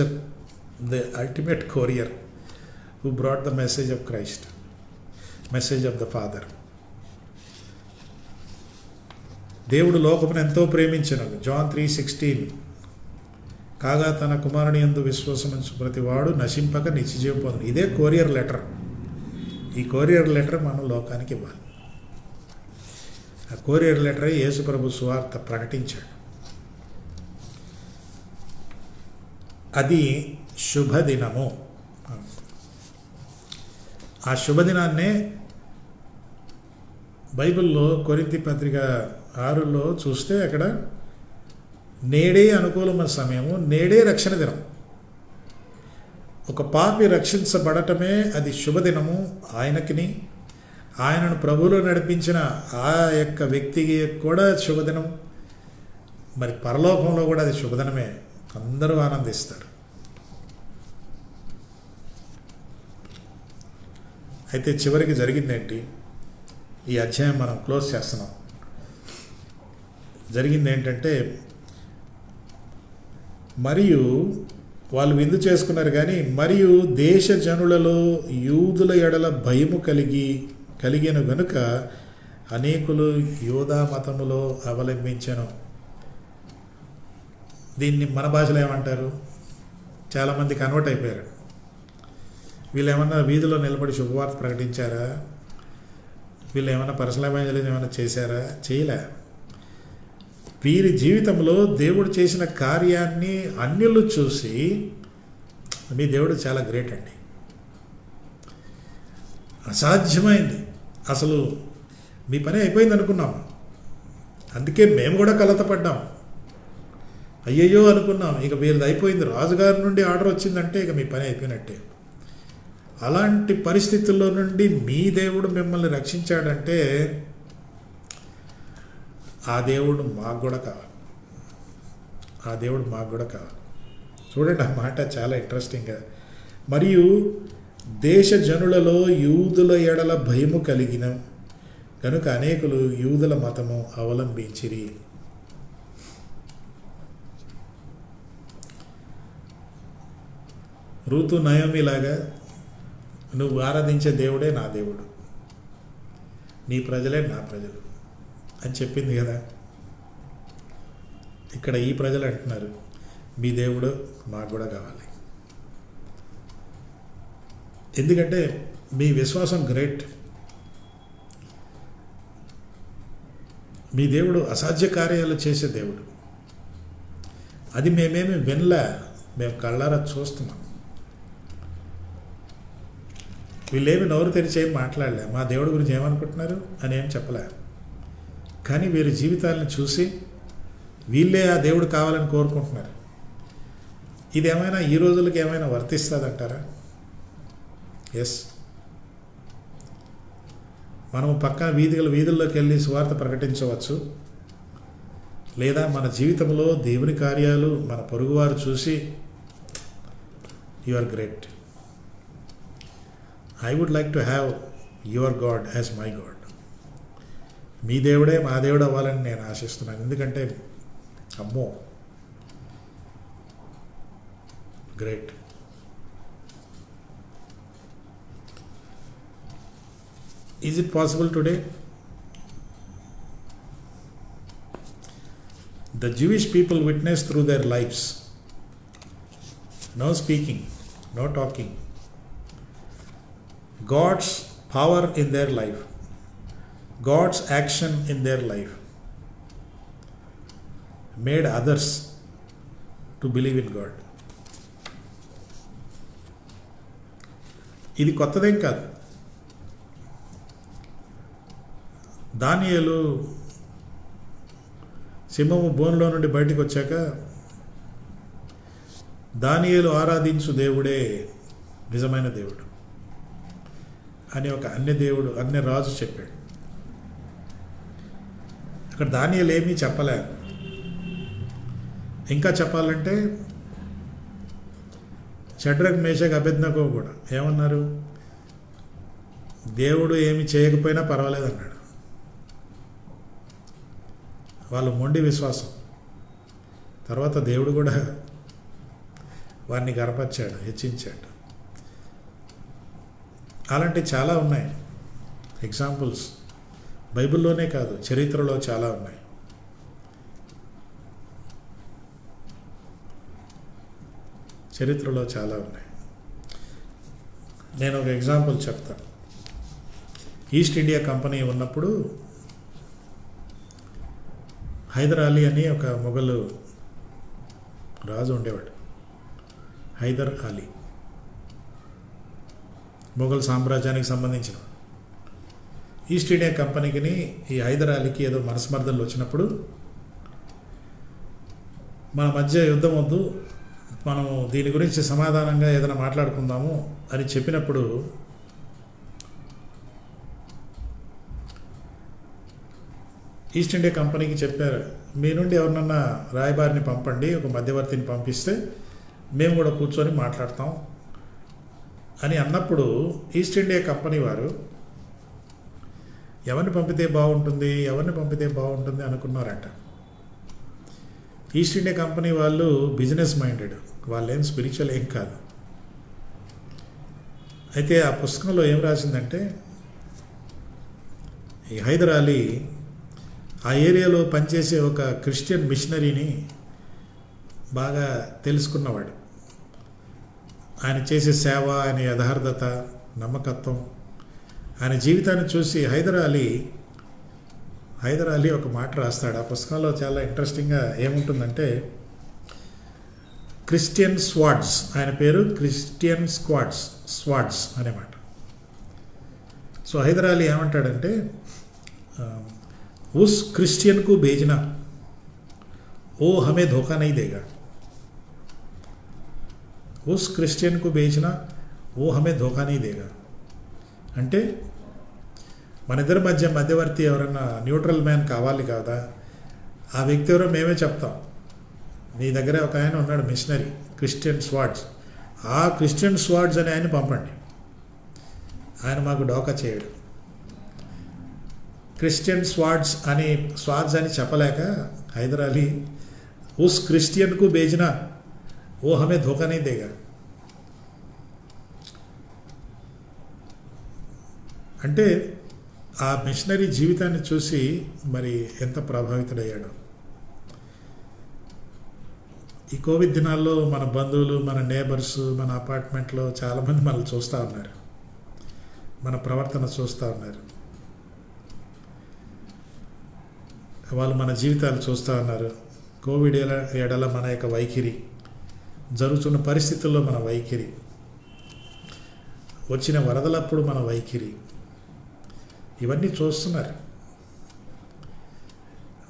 the ultimate courier who brought the message of Christ, message of the Father. దేవుడు లోకమును ఎంతో ప్రేమించినది. జాన్ 3:16, కాగా తన కుమారుని యందు విశ్వాసముంచు ప్రతివాడు నశింపక నిత్యజీవం పొందును. ఇదే కొరియర్ లెటర్. ఈ కొరియర్ లెటర్ మనం లోకానికి ఇవ్వాలి. ఆ కొరియర్ లెటర్ యేసు ప్రభు సువార్త ప్రకటించాడు. అది శుభదినము. ఆ శుభదినాన్నే బైబిల్లో కొరింథీ పత్రిక 6లో చూస్తే అక్కడ నేడే అనుకూలమైన సమయము, నేడే రక్షణ దినం. ఒక పాపి రక్షించబడటమే అది శుభదినము ఆయనకిని, ఆయనను ప్రభువులో నడిపించిన ఆ యొక్క వ్యక్తికి కూడా శుభదినం. మరి పరలోకంలో కూడా అది శుభదినమే. అందరూ ఆనందిస్తారు. అయితే చివరికి జరిగిందేంటి? ఈ అధ్యాయం మనం క్లోజ్ చేస్తున్నాం. జరిగింది ఏంటంటే, మరియు వాళ్ళు విందు చేసుకున్నారు. కానీ మరియు దేశ జనులలో యూదుల ఎడల భయము కలిగిన గనుక అనేకులు యూదా మతములో అవలంబించను. దీన్ని మన భాషలో ఏమంటారు? చాలామంది కన్వర్ట్ అయిపోయారు. వీళ్ళు ఏమన్నా వీధిలో నిలబడి శుభవార్త ప్రకటించారా? వీళ్ళు ఏమైనా పర్సనల్ ఎవాంజలిజం ఏమైనా చేశారా? చేయలే. వీరి జీవితంలో దేవుడు చేసిన కార్యాన్ని అన్యులు చూసి మీ దేవుడు చాలా గ్రేట్ అండి, అసాధ్యమైంది, అసలు మీ పని అయిపోయింది అనుకున్నాం, అందుకే మేము కూడా కలతపడ్డాం, అయ్యయ్యో అనుకున్నాం, ఇక వీరిది అయిపోయింది, రాజుగారి నుండి ఆర్డర్ వచ్చిందంటే ఇక మీ పని అయిపోయినట్టే. అలాంటి పరిస్థితుల్లో నుండి మీ దేవుడు మిమ్మల్ని రక్షించాడంటే ఆ దేవుడు మాకు కూడా కావాలి, ఆ దేవుడు మాకు కూడా కావాలి. చూడండి, ఆ మాట చాలా ఇంట్రెస్టింగ్గా. మరియు దేశ జనులలో యూదుల ఎడల భయము కలిగిన కనుక అనేకులు యూదుల మతము అవలంబించిరి. రూతు నయోమిలాగా నువ్వు ఆరాధించే దేవుడే నా దేవుడు, నీ ప్రజలే నా ప్రజలు అని చెప్పింది కదా. ఇక్కడ ఈ ప్రజలు అంటున్నారు, మీ దేవుడు మాకు కూడా కావాలి. ఎందుకంటే మీ విశ్వాసం గ్రేట్. మీ దేవుడు అసాధ్య కార్యాలు చేసే దేవుడు. అది మేమేమి వినలే, మేము కళ్ళారా చూస్తున్నాం. వీళ్ళేమి నోరు తెరిచి ఏం మాట్లాడలే, మా దేవుడి గురించి ఏమనుకుంటున్నారు అని ఏం చెప్పలే. కానీ వీరి జీవితాలను చూసి వీళ్ళే ఆ దేవుడు కావాలని కోరుకుంటున్నారు. ఇది ఏమైనా ఈ రోజులకి ఏమైనా వర్తిస్తుందంటారా? ఎస్. మనము పక్కన వీధుల్లోకి వెళ్ళి సువార్త ప్రకటించవచ్చు, లేదా మన జీవితంలో దేవుని కార్యాలు మన పొరుగువారు చూసి you are great, I would like to have your God as my God. మీ దేవుడే మా దేవుడు అవ్వాలని నేను ఆశిస్తున్నాను. ఎందుకంటే అమ్మో great. Is it possible today? The Jewish people witness through their lives. No speaking, no talking. God's power in their life, God's action in their life made others to believe in God. ఇది కొత్తదేం కాదు. దానియేలు సింహము బోన్లో నుండి బయటకు వచ్చాక దానియేలు ఆరాధించు దేవుడే నిజమైన దేవుడు అని ఒక అన్య రాజు చెప్పాడు. అక్కడ దానియేలు ఏమీ చెప్పలే. ఇంకా చెప్పాలంటే షడ్రక్ మేషక్ అబేద్నెగో కూడా ఏమన్నారు? దేవుడు ఏమి చేయకపోయినా పర్వాలేదు అన్నాడు. వాళ్ళు మొండి విశ్వాసం. తర్వాత దేవుడు కూడా వారిని గర్వపరిచాడు, హెచ్చించాడు. అలాంటి చాలా ఉన్నాయి ఎగ్జాంపుల్స్. బైబిల్లోనే కాదు, చరిత్రలో చాలా ఉన్నాయి. చరిత్రలో చాలా ఉన్నాయి. నేను ఒక ఎగ్జాంపుల్ చెప్తాను. ఈస్ట్ ఇండియా కంపెనీ ఉన్నప్పుడు హైదర్ అలీ అని ఒక మొఘలు రాజు ఉండేవాడు. హైదర్ అలీ మొఘల్ సామ్రాజ్యానికి సంబంధించిన. ఈస్ట్ ఇండియా కంపెనీకి ఈ హైదర్ అలీకి ఏదో మనస్మర్ధలు వచ్చినప్పుడు మన మధ్య యుద్ధం వద్దు, మనము దీని గురించి సమాధానంగా ఏదైనా మాట్లాడుకుందాము అని చెప్పినప్పుడు ఈస్ట్ ఇండియా కంపెనీకి చెప్పారు, మీ నుండి ఎవరినన్నా రాయబారిని పంపండి, ఒక మధ్యవర్తిని పంపిస్తే మేము కూడా కూర్చొని మాట్లాడతాం అని అన్నప్పుడు ఈస్ట్ ఇండియా కంపెనీ వారు ఎవరిని పంపితే బాగుంటుంది అనుకున్నారంట. ఈస్ట్ ఇండియా కంపెనీ వాళ్ళు బిజినెస్ మైండెడ్, వాళ్ళేం స్పిరిచువల్ ఏం కాదు. అయితే ఆ పుస్తకంలో ఏం రాసిందంటే, ఈ హైదర్ అలీ ఆ ఏరియాలో పనిచేసే ఒక క్రిస్టియన్ మిషనరీని బాగా తెలుసుకున్నవాడు. ఆయన చేసే సేవ, ఆయన యథార్థత, నమ్మకత్వం, ఆయన జీవితాన్ని చూసి హైదర్ అలీ ఒక మాట రాస్తాడు. ఆ పుస్తకంలో చాలా ఇంట్రెస్టింగ్గా ఏముంటుందంటే, క్రిస్టియన్ స్వాడ్స్, ఆయన పేరు క్రిస్టియన్ స్వాడ్స్ అనే మాట. సో హైదర్ అలీ ఏమంటాడంటే, ఉస్ క్రిస్టియన్ కు भेजना वो हमें धोखा नहीं देगा, उस क्रिश्चियन को भेजना वो हमें धोखा नहीं देगा. అంటే మన ఇద్దరి మధ్యవర్తి ఎవరన్నా న్యూట్రల్ మ్యాన్ కావాలి కదా, ఆ వ్యక్తి ఎవరో మేమే చెప్తాం. మీ దగ్గర ఒక ఆయన ఉన్నాడు మిషనరీ, క్రిస్టియన్ స్వాడ్స్, ఆ క్రిస్టియన్ స్వాడ్స్ అని ఆయన పంపండి, ఆయన మాకు డోకా చేయడు. క్రిస్టియన్ స్వాడ్స్ అని చెప్పలేక హైదర్ అలీ ఉస్ క్రిస్టియన్కు भेजना वो हमें धोखा नहीं देगा అంటే ఆ మిషనరీ జీవితాన్ని చూసి మరి ఎంత ప్రభావితుడయ్యాడు. ఈ కోవిడ్ దినాల్లో మన బంధువులు, మన నేబర్స్, మన అపార్ట్మెంట్లో చాలామంది మనల్ని చూస్తూ ఉన్నారు, మన ప్రవర్తన చూస్తూ ఉన్నారు, వాళ్ళు మన జీవితాలు చూస్తూ ఉన్నారు. కోవిడ్ ఏడల మన యొక్క వైఖరి, జరుగుతున్న పరిస్థితుల్లో మన వైఖరి, వచ్చిన వరదలప్పుడు మన వైఖరి, ఇవన్నీ చూస్తున్నారు.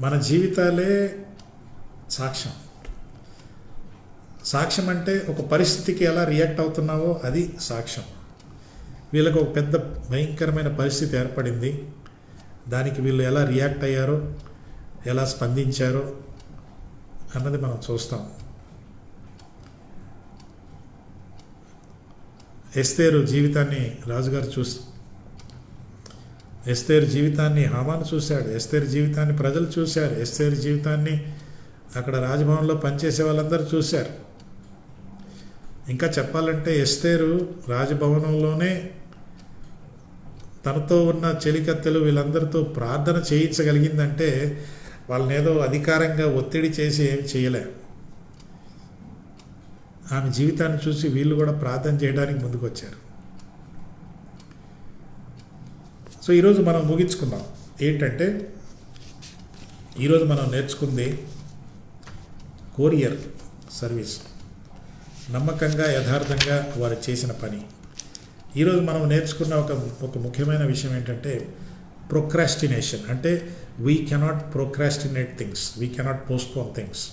మన జీవితాలే సాక్ష్యం అంటే ఒక పరిస్థితికి ఎలా రియాక్ట్ అవుతున్నావో అది సాక్ష్యం. వీళ్ళకు ఒక పెద్ద భయంకరమైన పరిస్థితి ఏర్పడింది, దానికి వీళ్ళు ఎలా రియాక్ట్ అయ్యారో, ఎలా స్పందించారో అన్నది మనం చూస్తాం. ఎస్తేరు జీవితాన్ని రాజుగారు ఎస్తేరు జీవితాన్ని హామాను చూశాడు, ఎస్తేరు జీవితాన్ని ప్రజలు చూశారు, ఎస్తేరు జీవితాన్ని అక్కడ రాజభవన్లో పనిచేసే వాళ్ళందరూ చూశారు. ఇంకా చెప్పాలంటే ఎస్తేరు రాజభవనంలోనే తనతో ఉన్న చెలికత్తెలు వీళ్ళందరితో ప్రార్థన చేయించగలిగిందంటే వాళ్ళని ఏదో అధికారంగా ఒత్తిడి చేసి ఏమి చేయలే. ఆమె జీవితాన్ని చూసి వీళ్ళు కూడా ప్రార్థన చేయడానికి ముందుకు వచ్చారు. సో ఈరోజు మనం ముగించుకున్నాం. ఏంటంటే ఈరోజు మనం నేర్చుకుంది కొరియర్ సర్వీస్, నమ్మకంగా యథార్థంగా వారు చేసిన పని. ఈరోజు మనం నేర్చుకున్న ఒక ముఖ్యమైన విషయం ఏంటంటే ప్రొక్రాస్టినేషన్. అంటే we cannot procrastinate things, we cannot postpone things.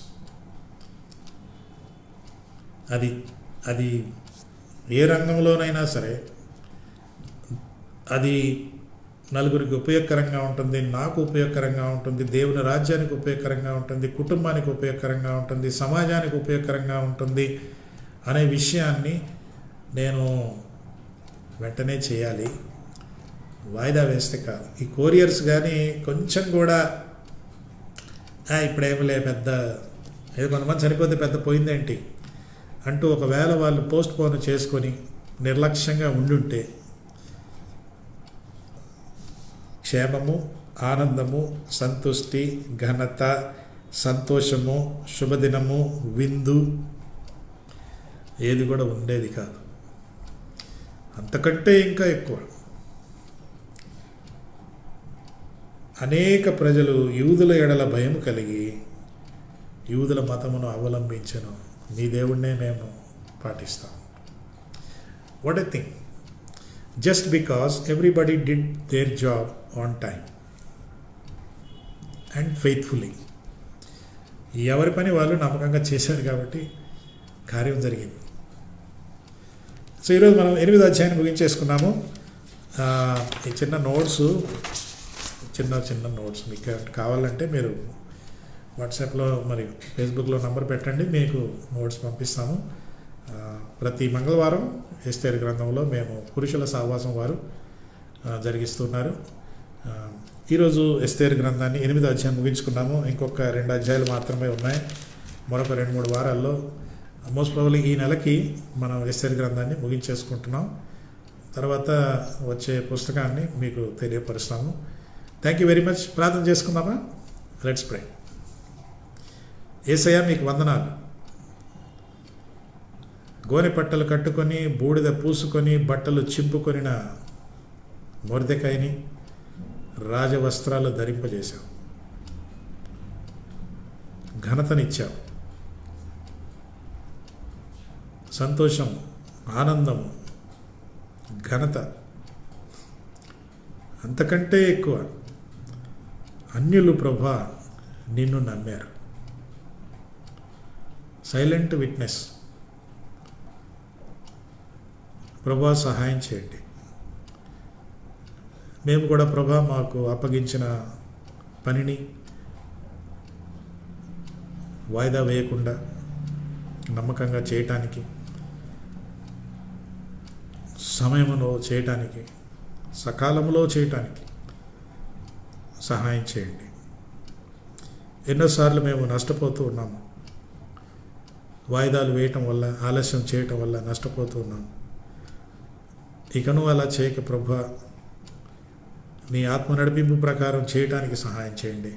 అది ఏ రంగంలోనైనా సరే అది నలుగురికి ఉపయోగకరంగా ఉంటుంది, నాకు ఉపయోగకరంగా ఉంటుంది, దేవుని రాజ్యానికి ఉపయోగకరంగా ఉంటుంది, కుటుంబానికి ఉపయోగకరంగా ఉంటుంది, సమాజానికి ఉపయోగకరంగా ఉంటుంది అనే విషయాన్ని నేను వెంటనే చేయాలి, వాయిదా వేస్తే కాదు. ఈ కొరియర్స్ కానీ కొంచెం కూడా ఇప్పుడేమిలే పెద్ద ఏదో కొంతమంది చనిపోతే పెద్ద పోయిందేంటి అంటూ ఒకవేళ వాళ్ళు పోస్ట్ పోన్ చేసుకొని నిర్లక్ష్యంగా ఉండుంటే క్షేమము, ఆనందము, సంతుష్టి, ఘనత, సంతోషము, శుభదినము, విందు ఏది కూడా ఉండేది కాదు. అంతకంటే ఇంకా ఎక్కువ అనేక ప్రజలు యూదుల ఎడల భయం కలిగి యూదుల మతమును అవలంబించను, నీ దేవుడినే మేము పాటిస్తాం. What a thing. Just because everybody did their job on time and faithfully. ఎవరి పని వాళ్ళు నమ్మకంగా చేశారు కాబట్టి కార్యం జరిగింది. సో ఈరోజు మనం 8వ అధ్యాయాన్ని ముగించేసుకున్నాము. ఈ చిన్న నోట్స్ మీకు కావాలంటే మీరు వాట్సాప్లో మరి ఫేస్బుక్లో నంబర్ పెట్టండి, మీకు నోట్స్ పంపిస్తాము. ప్రతి మంగళవారం ఎస్తేరు గ్రంథంలో మేము పురుషుల సహవాసం వారు జరిగిస్తున్నారు. ఈరోజు ఎస్తేరు గ్రంథాన్ని 8వ అధ్యాయం ముగించుకున్నాము. ఇంకొక 2 అధ్యాయాలు మాత్రమే ఉన్నాయి. మరొక 2-3 వారాల్లో మోస్ట్ ప్రాబబ్లీ ఈ నెలకి మనం ఎస్తేరు గ్రంథాన్ని ముగించేసుకుంటున్నాం. తర్వాత వచ్చే పుస్తకాన్ని మీకు తెలియపరుస్తాము. Thank you very much. ప్రార్థన చేసుకుందామా? Let's pray. యేసయ్యా మీకు వందనాలు. గోనె పట్టలు కట్టుకొని బూడిద పూసుకొని బట్టలు చింపుకొనిన మొర్దెకైని రాజవస్త్రాలు ధరింపజేశావు, ఘనతనిచ్చావు. సంతోషం, ఆనందం, ఘనత అంతకంటే ఎక్కువ అన్యులు ప్రభా నిన్ను నమ్మారు. Silent witness. ప్రభా సహాయం చేయండి. మేము కూడా ప్రభా మాకు అప్పగించిన పనిని వాయిదా వేయకుండా నమ్మకంగా చేయటానికి, సమయంలో చేయటానికి, సకాలంలో చేయటానికి సహాయం చేయండి. ఎన్నోసార్లు మేము నష్టపోతూ ఉన్నాము. వాయిదాలు వేయటం వల్ల, ఆలస్యం చేయటం వల్ల నష్టపోతూ ఉన్నాము. ఇకను అలా చేయక ప్రభా, నీ ఆత్మ నడిపింపు ప్రకారం చేయటానికి సహాయం చేయండి.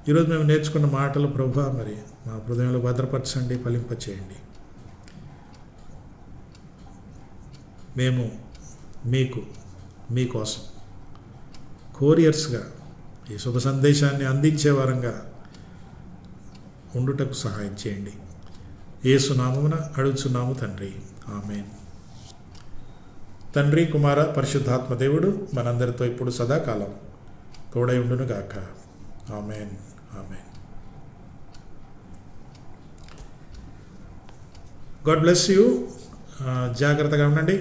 ఈరోజు మేము నేర్చుకున్న మాటలు ప్రభా మరి మా హృదయంలో భద్రపరచండి, ఫలింపచేయండి. మేము మీకోసం కోరియర్స్గా ఈ శుభ సందేశాన్ని అందించే వారంగా ఉండుటకు సహాయం చేయండి. యేసు నామమున అడుగుచున్నాము తండ్రి, ఆమేన్. తండ్రి, కుమార, పరిశుద్ధాత్మ దేవుడు మనందరితో ఇప్పుడు సదాకాలం తోడై ఉండును గాక. Amen, amen. God bless you. జాగ్రత్తగా ఉండండి.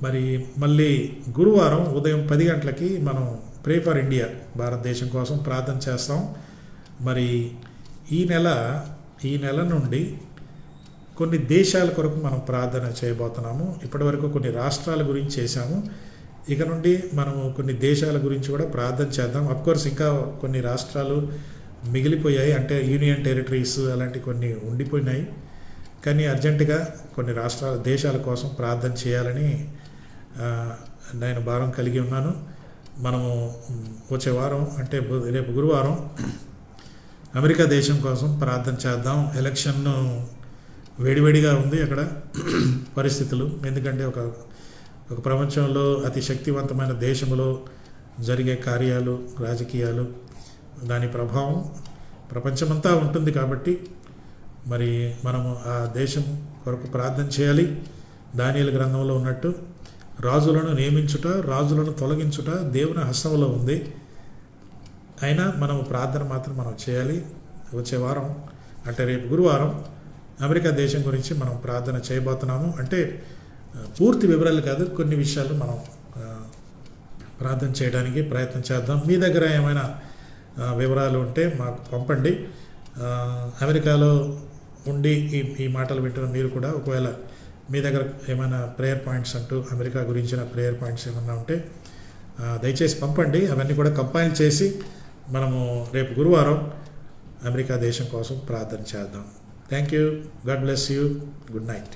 మరి మళ్ళీ గురువారం ఉదయం 10 గంటలకి మనం ప్రే ఫర్ ఇండియా, భారతదేశం కోసం ప్రార్థన చేస్తాం. మరి ఈ నెల నుండి కొన్ని దేశాల కొరకు మనం ప్రార్థన చేయబోతున్నాము. ఇప్పటివరకు కొన్ని రాష్ట్రాల గురించి చేశాము. ఇక నుండి మనము కొన్ని దేశాల గురించి కూడా ప్రార్థన చేద్దాం. అఫ్కోర్స్ ఇంకా కొన్ని రాష్ట్రాలు మిగిలిపోయాయి, అంటే యూనియన్ టెరిటరీస్ అలాంటి కొన్ని ఉండిపోయినాయి. కానీ అర్జెంటుగా కొన్ని దేశాల కోసం ప్రార్థన చేయాలని నేను భారం కలిగి ఉన్నాను. మనము వచ్చే వారం అంటే రేపు గురువారం అమెరికా దేశం కోసం ప్రార్థన చేద్దాం. ఎలక్షన్ వేడివేడిగా ఉంది అక్కడ పరిస్థితులు. ఎందుకంటే ఒక ప్రపంచంలో అతి శక్తివంతమైన దేశంలో జరిగే కార్యాలు, రాజకీయాలు, దాని ప్రభావం ప్రపంచమంతా ఉంటుంది. కాబట్టి మరి మనము ఆ దేశం కొరకు ప్రార్థన చేయాలి. దానియేలు గ్రంథంలో ఉన్నట్టు రాజులను నియమించుట, రాజులను తొలగించుట దేవుని హస్తంలో ఉంది. అయినా మనం ప్రార్థన మాత్రం మనం చేయాలి. వచ్చే వారం అంటే రేపు గురువారం అమెరికా దేశం గురించి మనం ప్రార్థన చేయబోతున్నాము. అంటే పూర్తి వివరాలు కాదు, కొన్ని విషయాలు మనం ప్రార్థన చేయడానికి ప్రయత్నం చేద్దాం. మీ దగ్గర ఏమైనా వివరాలు ఉంటే మాకు పంపండి. అమెరికాలో ఉండి ఈ మాటలు వింటున్న మీరు కూడా ఒకవేళ మీ దగ్గర ఏమైనా ప్రేయర్ పాయింట్స్ అంటూ అమెరికా గురించిన ప్రేయర్ పాయింట్స్ ఏమైనా ఉంటే దయచేసి పంపండి. అవన్నీ కూడా కంపైల్ చేసి మనము రేపు గురువారం అమెరికా దేశం కోసం ప్రార్థన చేద్దాం. Thank you. God bless you. Good night.